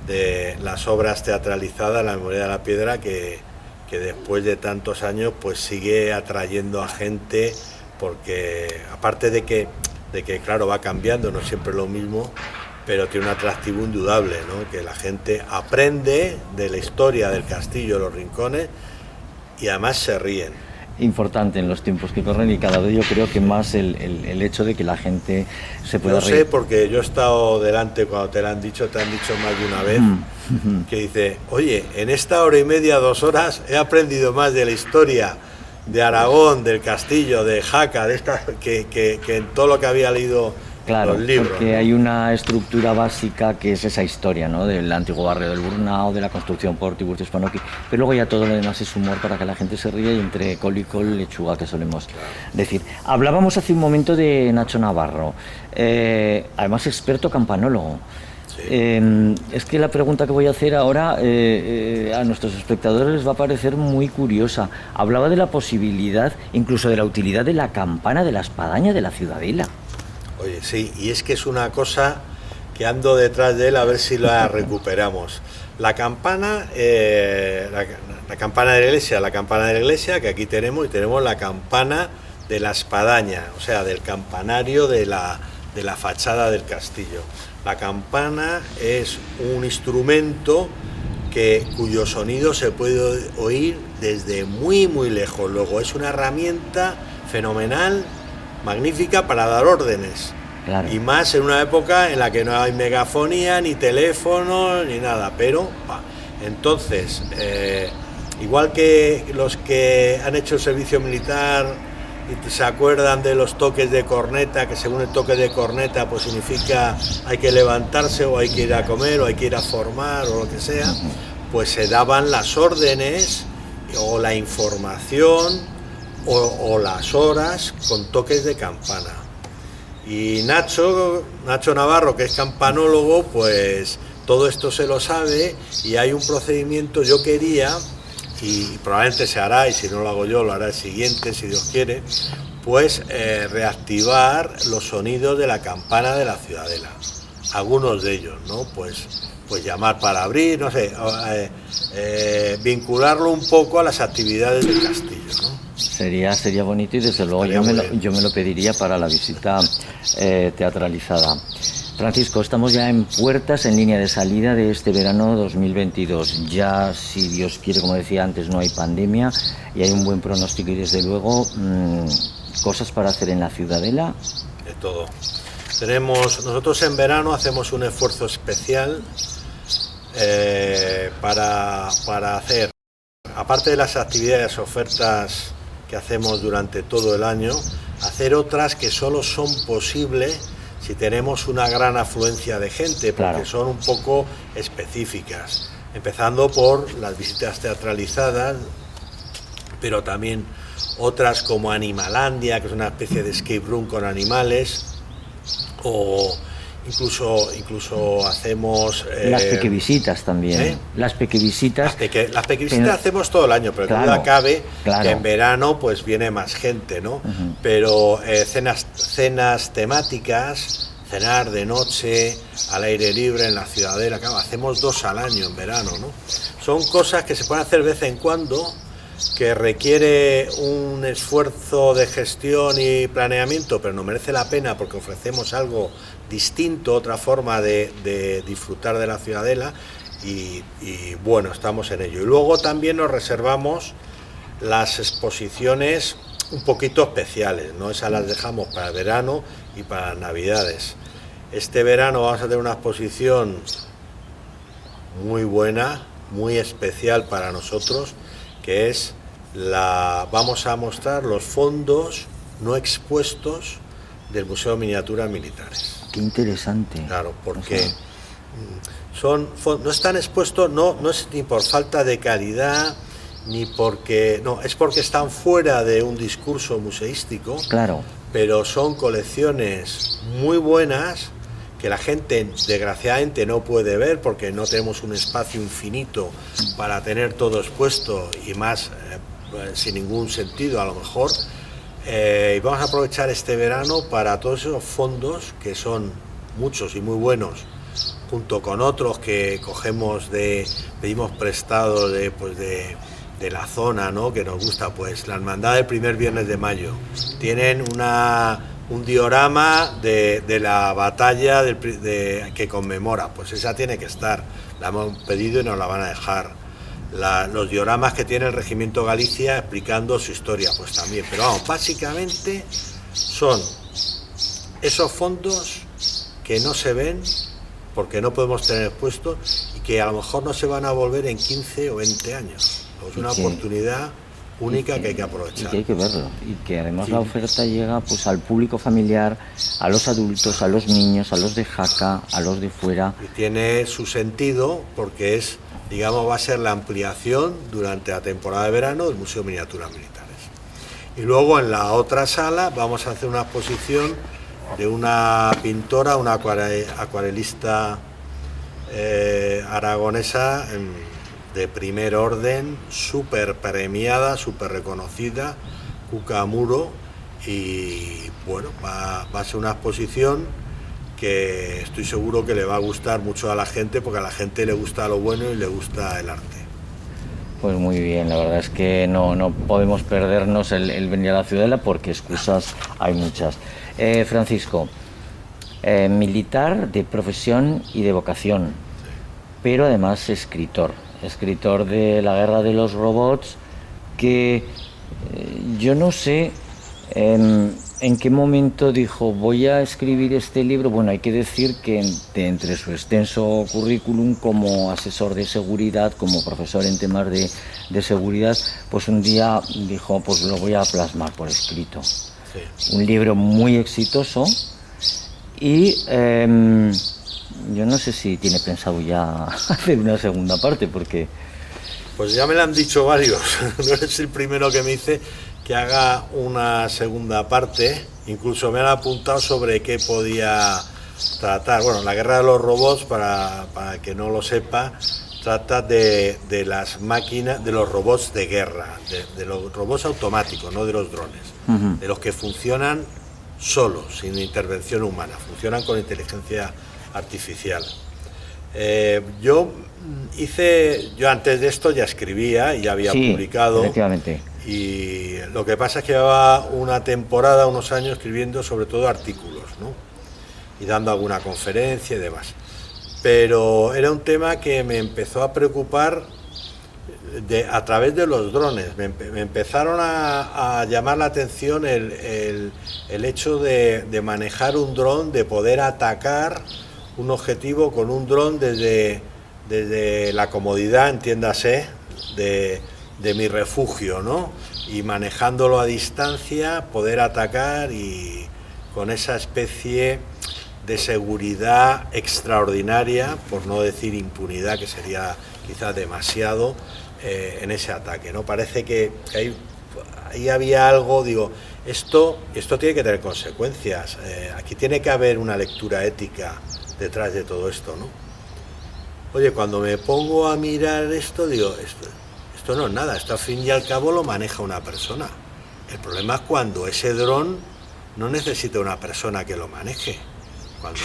de las obras teatralizadas, La memoria de la piedra, que después de tantos años pues sigue atrayendo a gente, porque aparte de que claro, va cambiando, no siempre es lo mismo, pero tiene un atractivo indudable, ¿no? Que la gente aprende de la historia del castillo de los Rincones y además se ríen. Importante en los tiempos que corren, y cada vez yo creo que más el hecho de que la gente se pueda reír. Yo sé, porque yo he estado delante cuando te han dicho más de una vez, que dice, oye, en esta hora y media, 2 horas, he aprendido más de la historia de Aragón, del castillo, de Jaca, que en todo lo que había leído. Claro, los libros, porque ¿no? Hay una estructura básica que es esa historia, ¿no? Del antiguo barrio del Burnao, de la construcción por Tiburcio Spanoki, pero luego ya todo lo demás es humor para que la gente se ríe, y entre col y col lechuga, que solemos decir. Hablábamos hace un momento de Nacho Navarro, además experto campanólogo. Sí. Es que la pregunta que voy a hacer ahora a nuestros espectadores les va a parecer muy curiosa. Hablaba de la posibilidad, incluso de la utilidad de la campana de la espadaña de la Ciudadela. Oye, sí, y es que es una cosa que ando detrás de él a ver si la recuperamos. La campana de la iglesia, que aquí tenemos, y tenemos la campana de la espadaña, o sea, del campanario de la fachada del castillo. La campana es un instrumento cuyo sonido se puede oír desde muy muy lejos. Luego es una herramienta fenomenal, magnífica para dar órdenes. Claro. Y más en una época en la que no hay megafonía, ni teléfono, ni nada. Pero, entonces, igual que los que han hecho el servicio militar y se acuerdan de los toques de corneta, que según el toque de corneta pues significa hay que levantarse, o hay que ir a comer, o hay que ir a formar, o lo que sea, pues se daban las órdenes o la información o las horas con toques de campana. Y Nacho Navarro, que es campanólogo, pues todo esto se lo sabe, y hay un procedimiento. Yo quería y probablemente se hará, y si no lo hago yo, lo hará el siguiente, si Dios quiere, pues reactivar los sonidos de la campana de la Ciudadela. Algunos de ellos, ¿no? Pues llamar para abrir, no sé, vincularlo un poco a las actividades del castillo, ¿no? Sería bonito y desde luego yo me lo pediría para la visita teatralizada. Francisco, estamos ya en puertas, en línea de salida de este verano 2022. Ya, si Dios quiere, como decía antes, no hay pandemia y hay un buen pronóstico y desde luego cosas para hacer en la Ciudadela. De todo. Nosotros en verano hacemos un esfuerzo especial para hacer, aparte de las actividades, ofertas que hacemos durante todo el año, hacer otras que solo son posibles si tenemos una gran afluencia de gente, porque claro, son un poco específicas, empezando por las visitas teatralizadas, pero también otras como Animalandia, que es una especie de escape room con animales, o incluso hacemos... las pequevisitas también. Las pequevisitas... Las pequevisitas hacemos todo el año, pero claro, duda cabe que en verano pues viene más gente, ¿no? Pero cenas temáticas, cenar de noche, al aire libre, en la Ciudadela, claro, hacemos 2 al año en verano, ¿no? Son cosas que se pueden hacer de vez en cuando, que requiere un esfuerzo de gestión y planeamiento, pero no merece la pena porque ofrecemos algo distinto, otra forma de disfrutar de la Ciudadela y bueno, estamos en ello. Y luego también nos reservamos las exposiciones un poquito especiales, ¿no? Esas las dejamos para el verano y para las Navidades. Este verano vamos a tener una exposición muy buena, muy especial para nosotros, que es vamos a mostrar los fondos no expuestos del Museo de Miniaturas Militares. Qué interesante. Claro, porque no están expuestos, no es ni por falta de calidad, ni porque... No, es porque están fuera de un discurso museístico. Claro. Pero son colecciones muy buenas que la gente desgraciadamente no puede ver porque no tenemos un espacio infinito para tener todo expuesto y más sin ningún sentido a lo mejor. Y vamos a aprovechar este verano para todos esos fondos, que son muchos y muy buenos, junto con otros que pedimos prestado de la zona, ¿no? Que nos gusta, pues la Hermandad del primer viernes de mayo. Tienen un diorama de la batalla que conmemora, pues esa tiene que estar, la hemos pedido y nos la van a dejar. Los dioramas que tiene el Regimiento Galicia explicando su historia, pues también, pero vamos, básicamente son esos fondos que no se ven porque no podemos tener expuestos y que a lo mejor no se van a volver en 15 o 20 años. Es una oportunidad única que hay que aprovechar. Y que hay que verlo. Y que además la oferta llega pues al público familiar, a los adultos, a los niños, a los de Jaca, a los de fuera. Y tiene su sentido porque va a ser la ampliación durante la temporada de verano del Museo de Miniaturas Militares. Y luego en la otra sala vamos a hacer una exposición de una pintora, una acuarelista aragonesa de primer orden, súper premiada, súper reconocida, Cuca Muro, y bueno, va a ser una exposición que estoy seguro que le va a gustar mucho a la gente, porque a la gente le gusta lo bueno y le gusta el arte. Pues muy bien, la verdad es que no podemos perdernos el venir a la Ciudadela porque excusas hay muchas. Francisco, militar de profesión y de vocación, pero además escritor de La guerra de los robots, que yo no sé en qué momento dijo voy a escribir este libro. Bueno, hay que decir que entre su extenso currículum como asesor de seguridad, como profesor en temas de seguridad, pues un día dijo pues lo voy a plasmar por escrito. Sí. Un libro muy exitoso y yo no sé si tiene pensado ya hacer una segunda parte, porque... Pues ya me lo han dicho varios, no eres el primero que me dice que haga una segunda parte, incluso me han apuntado sobre qué podía tratar. Bueno, La guerra de los robots, para que no lo sepa, trata de las máquinas, de los robots de guerra, de los robots automáticos, no de los drones, de los que funcionan solos, sin intervención humana, funcionan con inteligencia artificial. Yo antes de esto ya escribía y ya había publicado. Efectivamente. Y lo que pasa es que llevaba una temporada, unos años escribiendo sobre todo artículos, ¿no? Y dando alguna conferencia y demás. Pero era un tema que me empezó a preocupar a través de los drones. Me empezaron a llamar la atención el hecho de manejar un dron, de poder atacar un objetivo con un dron desde la comodidad, entiéndase, de mi refugio, ¿no? Y manejándolo a distancia, poder atacar y con esa especie de seguridad extraordinaria, por no decir impunidad, que sería quizás demasiado, en ese ataque, ¿no? Parece que ahí había algo, digo, esto tiene que tener consecuencias, aquí tiene que haber una lectura ética detrás de todo esto, ¿no? Oye, cuando me pongo a mirar esto, digo, esto no es nada, esto al fin y al cabo lo maneja una persona. El problema es cuando ese dron no necesita una persona que lo maneje. Cuando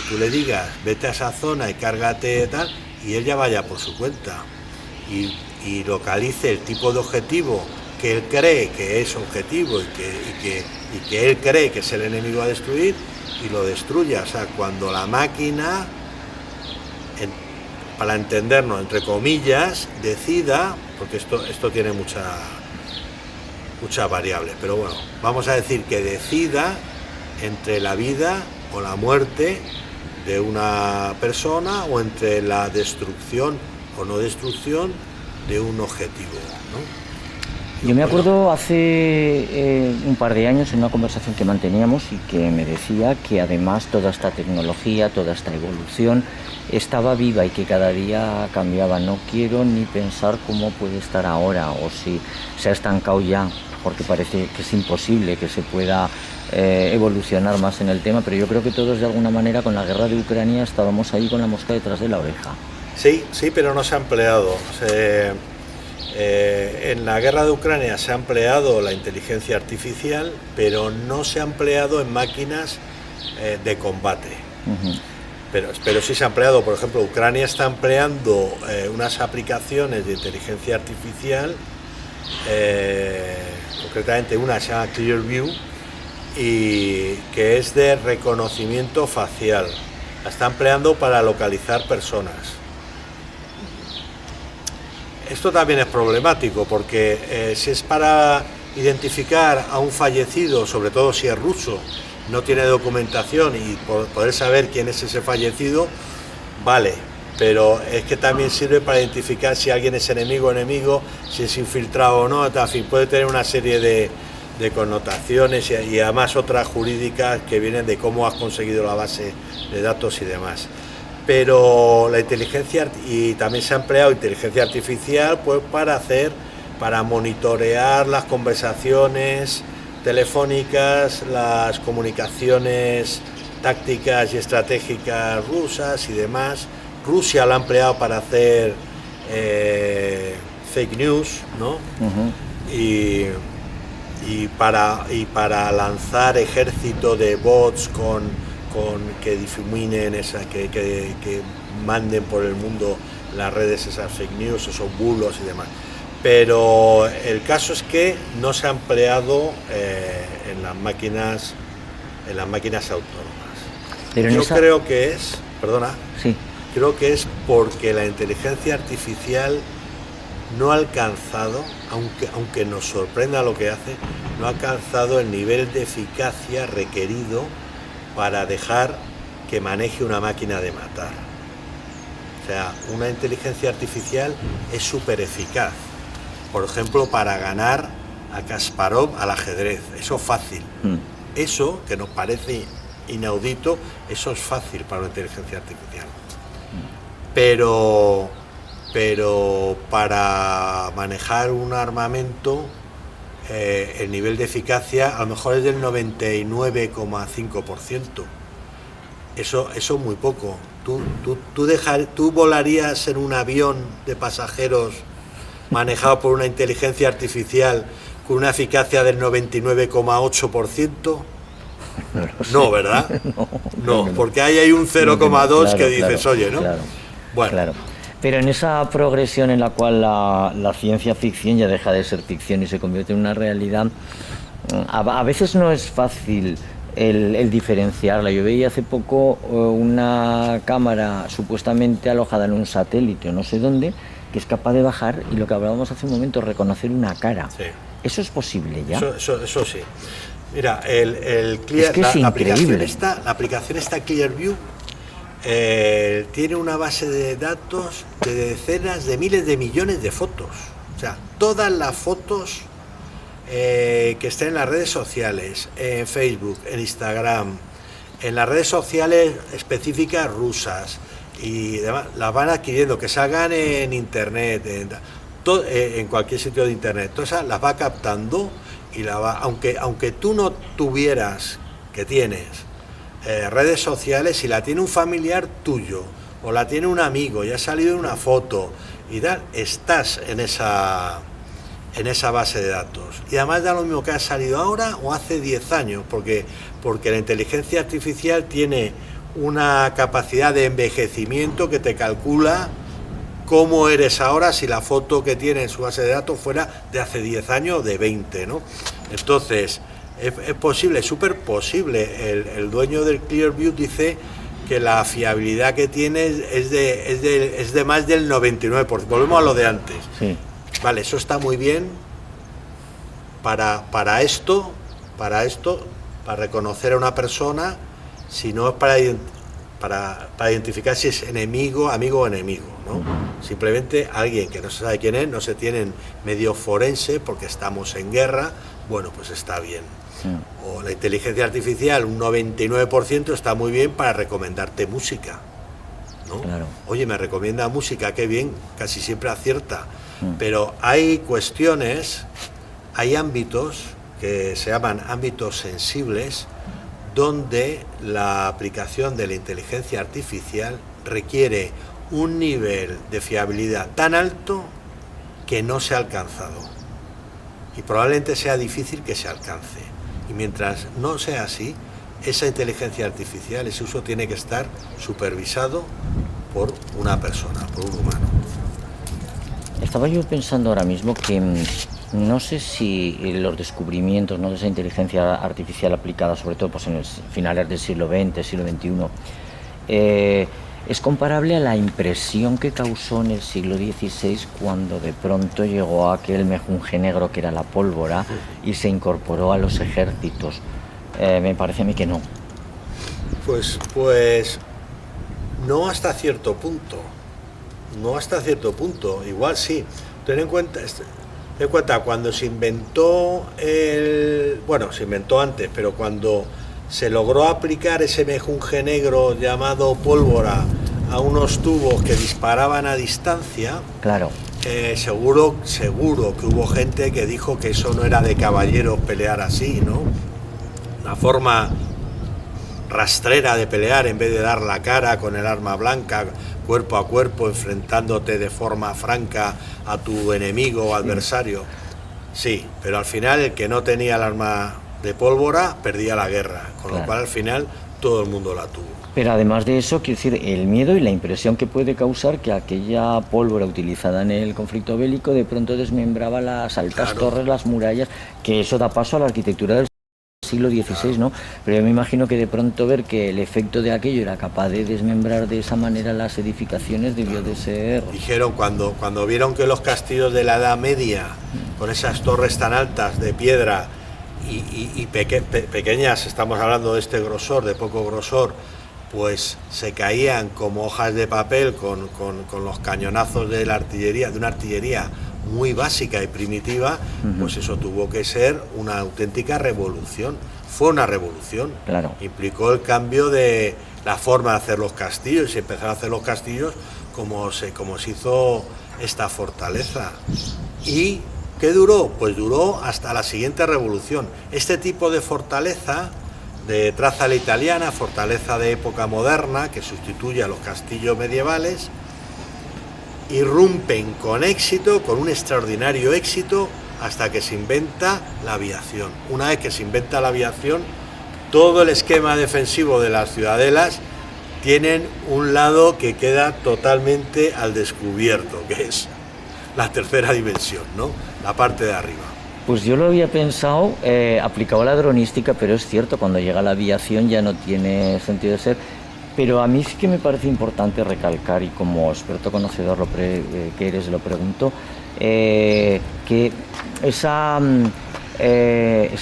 tú le digas, vete a esa zona y cárgate tal, y él ya vaya por su cuenta y localice el tipo de objetivo que él cree que es objetivo y que él cree que es el enemigo a destruir, y lo destruya. O sea, cuando la máquina, para entendernos, entre comillas, decida, porque esto tiene muchas variables, pero bueno, vamos a decir que decida entre la vida o la muerte de una persona, o entre la destrucción o no destrucción de un objetivo, ¿no? Yo me acuerdo hace un par de años en una conversación que manteníamos y que me decía que además toda esta tecnología, toda esta evolución estaba viva y que cada día cambiaba. No quiero ni pensar cómo puede estar ahora o si se ha estancado ya, porque parece que es imposible que se pueda evolucionar más en el tema, pero yo creo que todos de alguna manera con la guerra de Ucrania estábamos ahí con la mosca detrás de la oreja. Sí, pero no se ha empleado. En la guerra de Ucrania se ha empleado la inteligencia artificial, pero no se ha empleado en máquinas de combate. Pero sí se ha empleado. Por ejemplo, Ucrania está empleando unas aplicaciones de inteligencia artificial, concretamente una se llama Clearview, y que es de reconocimiento facial. La está empleando para localizar personas. Esto también es problemático, porque si es para identificar a un fallecido, sobre todo si es ruso, no tiene documentación y poder saber quién es ese fallecido, vale, pero es que también sirve para identificar si alguien es enemigo, si es infiltrado o no, en fin, puede tener una serie de connotaciones y además otras jurídicas que vienen de cómo has conseguido la base de datos y demás. Pero la inteligencia, y también se ha empleado inteligencia artificial pues para monitorear las conversaciones telefónicas, las comunicaciones tácticas y estratégicas rusas y demás. Rusia lo ha empleado para hacer fake news, ¿no? Y para lanzar ejército de bots que difuminen que manden por el mundo las redes esas fake news, esos bulos y demás. Pero el caso es que no se ha empleado en las máquinas autónomas. Creo que es, creo que es porque la inteligencia artificial no ha alcanzado, aunque nos sorprenda lo que hace, no ha alcanzado el nivel de eficacia requerido para dejar que maneje una máquina de matar. O sea, una inteligencia artificial es súper eficaz. Por ejemplo, para ganar a Kasparov al ajedrez, eso es fácil. Eso, que nos parece inaudito, eso es fácil para una inteligencia artificial. Pero para manejar un armamento, el nivel de eficacia a lo mejor es del 99,5%. Eso muy poco. ¿Tú volarías en un avión de pasajeros manejado por una inteligencia artificial con una eficacia del 99,8%? No, ¿verdad? No, porque ahí hay un 0,2 que dices, oye, ¿no? Claro, bueno. Claro. Pero en esa progresión en la cual la ciencia ficción ya deja de ser ficción y se convierte en una realidad, a veces no es fácil el diferenciarla. Yo veía hace poco una cámara supuestamente alojada en un satélite o no sé dónde, que es capaz de bajar y lo que hablábamos hace un momento, reconocer una cara. Sí. ¿Eso es posible ya? Eso sí. Mira, el Clear, es que es la aplicación esta Clearview tiene una base de datos de decenas de miles de millones de fotos. O sea, todas las fotos que estén en las redes sociales, en Facebook, en Instagram, en las redes sociales específicas rusas y demás, las van adquiriendo, que salgan en internet, en cualquier sitio de internet, todas esas las va captando y aunque tú no tuvieras, que tienes redes sociales, si la tiene un familiar tuyo o la tiene un amigo y ha salido en una foto y tal, estás en esa base de datos. Y además da lo mismo que ha salido ahora o hace 10 años, porque la inteligencia artificial tiene una capacidad de envejecimiento que te calcula cómo eres ahora si la foto que tiene en su base de datos fuera de hace 10 años o de 20, ¿no? Entonces, es posible, es súper posible. El dueño del Clearview dice que la fiabilidad que tiene es de más del 99%. Volvemos a lo de antes. Sí. Vale, eso está muy bien para reconocer a una persona, si no es para identificar si es amigo o enemigo, ¿no? Simplemente alguien que no se sabe quién es, no se tiene en medio forense porque estamos en guerra, bueno, pues está bien. Sí. O la inteligencia artificial, un 99% está muy bien para recomendarte música, ¿no? Claro. Oye, me recomienda música, qué bien, casi siempre acierta. Pero hay cuestiones, hay ámbitos que se llaman ámbitos sensibles, donde la aplicación de la inteligencia artificial requiere un nivel de fiabilidad tan alto que no se ha alcanzado. Y probablemente sea difícil que se alcance. Y mientras no sea así, esa inteligencia artificial, ese uso tiene que estar supervisado por una persona, por un humano. Estaba yo pensando ahora mismo que no sé si los descubrimientos, ¿no?, de esa inteligencia artificial aplicada sobre todo pues, en los finales del siglo XX, siglo XXI, es comparable a la impresión que causó en el siglo XVI cuando de pronto llegó aquel mejunje negro que era la pólvora y se incorporó a los ejércitos. Me parece a mí que no. Pues no hasta cierto punto. No hasta cierto punto, igual sí. Ten en cuenta cuando se inventó se inventó antes, pero cuando se logró aplicar ese mejunje negro llamado pólvora a unos tubos que disparaban a distancia, claro, seguro que hubo gente que dijo que eso no era de caballeros pelear así, ¿no? Una forma rastrera de pelear en vez de dar la cara con el arma blanca, cuerpo a cuerpo, enfrentándote de forma franca a tu enemigo o adversario. Sí, pero al final el que no tenía el arma de pólvora perdía la guerra, con lo cual al final todo el mundo la tuvo. Pero además de eso, quiero decir, el miedo y la impresión que puede causar que aquella pólvora utilizada en el conflicto bélico de pronto desmembraba las altas torres, las murallas, que eso da paso a la arquitectura del siglo XVI, ¿no? Pero yo me imagino que de pronto ver que el efecto de aquello era capaz de desmembrar de esa manera las edificaciones debió de ser... Dijeron cuando vieron que los castillos de la Edad Media, con esas torres tan altas de piedra y pequeñas, estamos hablando de este grosor, de poco grosor, pues se caían como hojas de papel con los cañonazos de la artillería, de una artillería muy básica y primitiva, pues eso tuvo que ser una auténtica revolución. Fue una revolución. Claro. Implicó el cambio de la forma de hacer los castillos, y se empezaron a hacer los castillos como se hizo esta fortaleza. ¿Y qué duró? Pues duró hasta la siguiente revolución. Este tipo de fortaleza de traza a la italiana, fortaleza de época moderna que sustituye a los castillos medievales. Irrumpen con éxito, con un extraordinario éxito, hasta que se inventa la aviación. Una vez que se inventa la aviación, todo el esquema defensivo de las ciudadelas tienen un lado que queda totalmente al descubierto, que es la tercera dimensión, ¿no? La parte de arriba. Pues yo lo había pensado aplicado a la dronística, pero es cierto, cuando llega la aviación ya no tiene sentido de ser. Pero a mí sí que me parece importante recalcar, y como experto conocedor que eres lo pregunto, que esa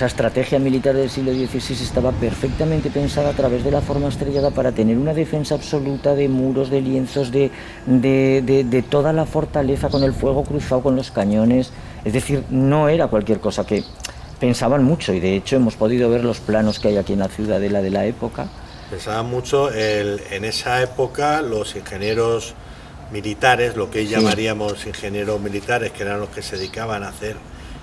estrategia militar del siglo XVI estaba perfectamente pensada a través de la forma estrellada para tener una defensa absoluta de muros, de lienzos, de toda la fortaleza, con el fuego cruzado, con los cañones. Es decir, no era cualquier cosa, que pensaban mucho, y de hecho hemos podido ver los planos que hay aquí en la ciudadela de la época. Pensaban mucho, en esa época los ingenieros militares, lo que hoy llamaríamos ingenieros militares, que eran los que se dedicaban a hacer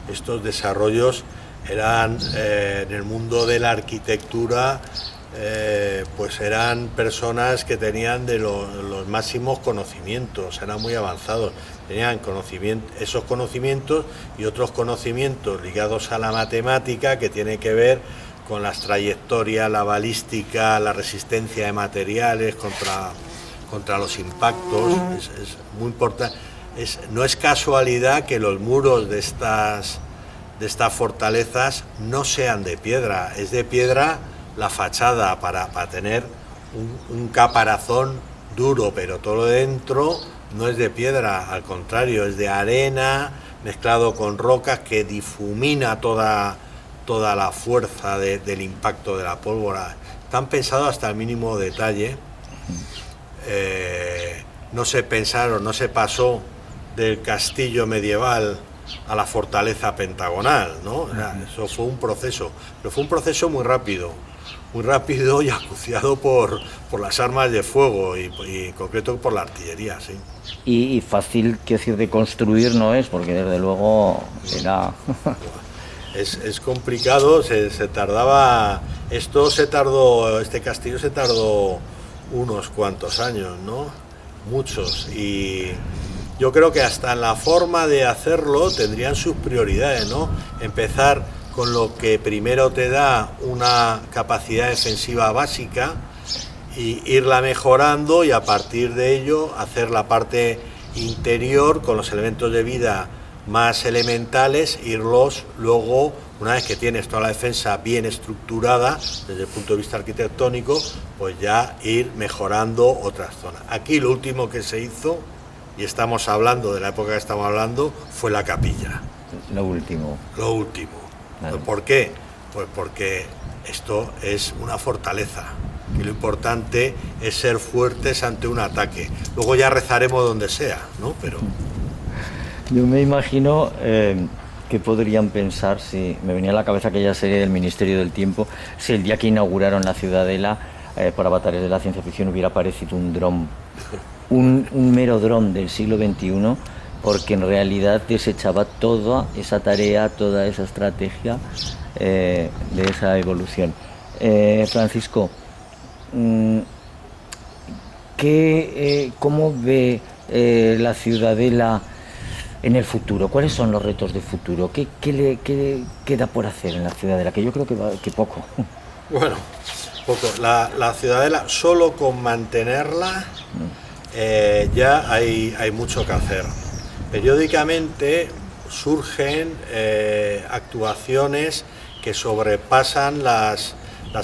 estos desarrollos, eran en el mundo de la arquitectura, pues eran personas que tenían de los máximos conocimientos, eran muy avanzados, tenían esos conocimientos y otros conocimientos ligados a la matemática, que tiene que ver con las trayectorias, la balística, la resistencia de materiales contra los impactos. Es muy importante. No es casualidad que los muros de estas fortalezas no sean de piedra. Es de piedra la fachada para tener un caparazón duro, pero todo lo de dentro no es de piedra, al contrario, es de arena mezclado con rocas que difumina toda la fuerza del impacto de la pólvora. Están pensados hasta el mínimo detalle. No se pasó del castillo medieval a la fortaleza pentagonal, ¿no? Eso fue un proceso, pero fue un proceso muy rápido y acuciado por las armas de fuego y en concreto por la artillería, sí. Y fácil, quiero decir, de construir no es, porque desde luego era... Es complicado, este castillo se tardó unos cuantos años, ¿no? Muchos, y yo creo que hasta en la forma de hacerlo tendrían sus prioridades, ¿no? Empezar con lo que primero te da una capacidad defensiva básica y irla mejorando, y a partir de ello hacer la parte interior con los elementos de vida más elementales, irlos luego, una vez que tienes toda la defensa bien estructurada desde el punto de vista arquitectónico, pues ya ir mejorando otras zonas. Aquí lo último que se hizo, y estamos hablando de la época que estamos hablando, fue la capilla. Lo último. Claro. ¿Por qué? Pues porque esto es una fortaleza, y lo importante es ser fuertes ante un ataque. Luego ya rezaremos donde sea, ¿no? Pero... Yo me imagino que podrían pensar, si me venía a la cabeza aquella serie del Ministerio del Tiempo, si el día que inauguraron la Ciudadela por Avatares de la Ciencia Ficción hubiera aparecido un dron, un mero dron del siglo XXI, porque en realidad desechaba toda esa tarea, toda esa estrategia de esa evolución. Francisco, ¿cómo ve la Ciudadela en el futuro? ¿Cuáles son los retos de futuro? ¿Qué queda por hacer en la Ciudadela? Que yo creo que poco. Bueno, poco. La Ciudadela, solo con mantenerla ya hay mucho que hacer. Periódicamente surgen actuaciones que sobrepasan las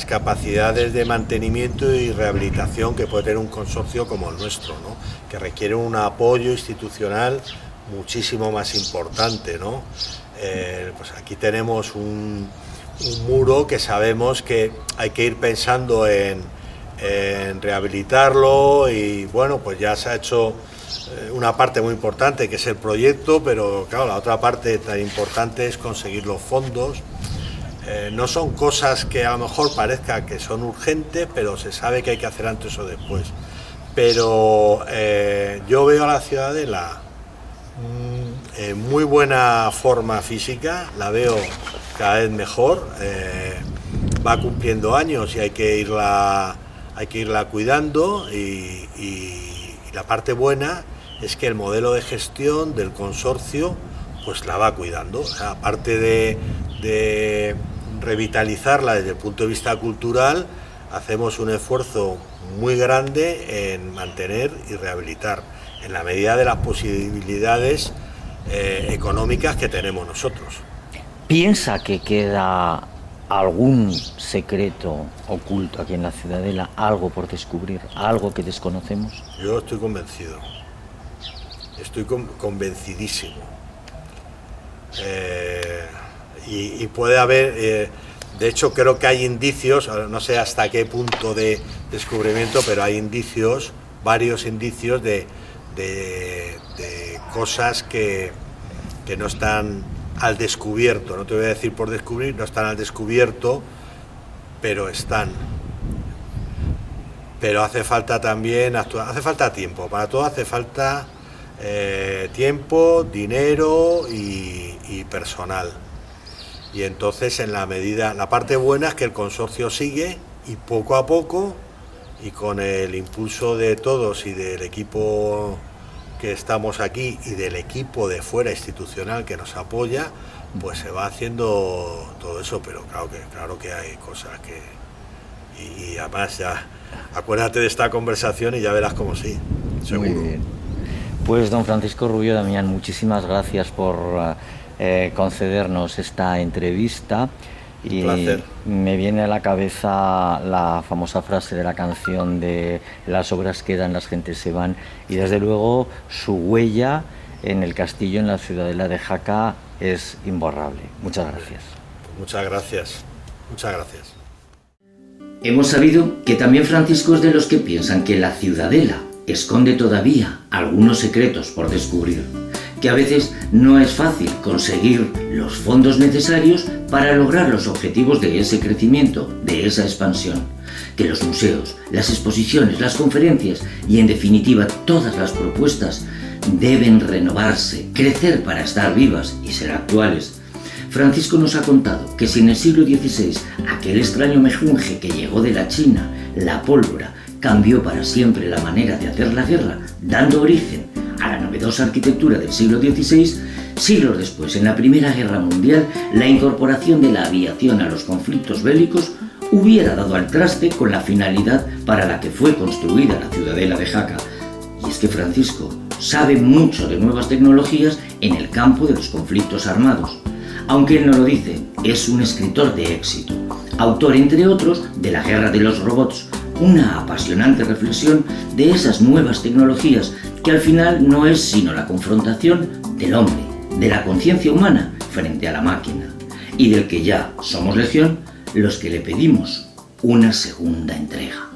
capacidades de mantenimiento y rehabilitación que puede tener un consorcio como el nuestro, ¿no? Que requiere un apoyo institucional muchísimo más importante, ¿no? Pues aquí tenemos un muro que sabemos que hay que ir pensando en rehabilitarlo, y bueno, pues ya se ha hecho una parte muy importante, que es el proyecto, pero claro, la otra parte tan importante es conseguir los fondos. No son cosas que a lo mejor parezca que son urgentes, pero se sabe que hay que hacer antes o después. Pero yo veo a la Ciudadela en muy buena forma física, la veo cada vez mejor. va cumpliendo años y hay que irla cuidando y la parte buena es que el modelo de gestión del consorcio pues la va cuidando. O sea, aparte de revitalizarla desde el punto de vista cultural, hacemos un esfuerzo muy grande en mantener y rehabilitar en la medida de las posibilidades económicas que tenemos nosotros. ¿Piensa que queda algún secreto oculto aquí en la Ciudadela, algo por descubrir, algo que desconocemos? Yo estoy convencido, estoy convencidísimo. Y puede haber, de hecho creo que hay indicios, no sé hasta qué punto de descubrimiento, pero hay indicios, varios indicios de cosas que no están al descubierto. No te voy a decir por descubrir, no están al descubierto, pero están. Pero hace falta también hace falta tiempo, para todo hace falta tiempo, dinero y personal. Y entonces en la medida, la parte buena es que el consorcio sigue y poco a poco y con el impulso de todos y del equipo que estamos aquí y del equipo de fuera institucional que nos apoya, pues se va haciendo todo eso, pero claro que hay cosas que... Y además ya, acuérdate de esta conversación y ya verás como sí, seguro. Muy bien. Pues don Francisco Rubio Damián, muchísimas gracias por concedernos esta entrevista. Y placer. Me viene a la cabeza la famosa frase de la canción de las obras quedan, las gentes se van, y desde luego su huella en el castillo, en la Ciudadela de Jaca, es imborrable. Muchas gracias. Muchas gracias. Muchas gracias. Hemos sabido que también Francisco es de los que piensan que la Ciudadela esconde todavía algunos secretos por descubrir, que a veces no es fácil conseguir los fondos necesarios para lograr los objetivos de ese crecimiento, de esa expansión, que los museos, las exposiciones, las conferencias y en definitiva todas las propuestas deben renovarse, crecer para estar vivas y ser actuales. Francisco nos ha contado que si en el siglo XVI aquel extraño mejunje que llegó de la China, la pólvora, cambió para siempre la manera de hacer la guerra, dando origen a la novedosa arquitectura del siglo XVI, siglos después, en la Primera Guerra Mundial, la incorporación de la aviación a los conflictos bélicos hubiera dado al traste con la finalidad para la que fue construida la Ciudadela de Jaca. Y es que Francisco sabe mucho de nuevas tecnologías en el campo de los conflictos armados. Aunque él no lo dice, es un escritor de éxito, autor, entre otros, de La Guerra de los Robots, una apasionante reflexión de esas nuevas tecnologías que al final no es sino la confrontación del hombre, de la conciencia humana frente a la máquina, y del que ya somos legión los que le pedimos una segunda entrega.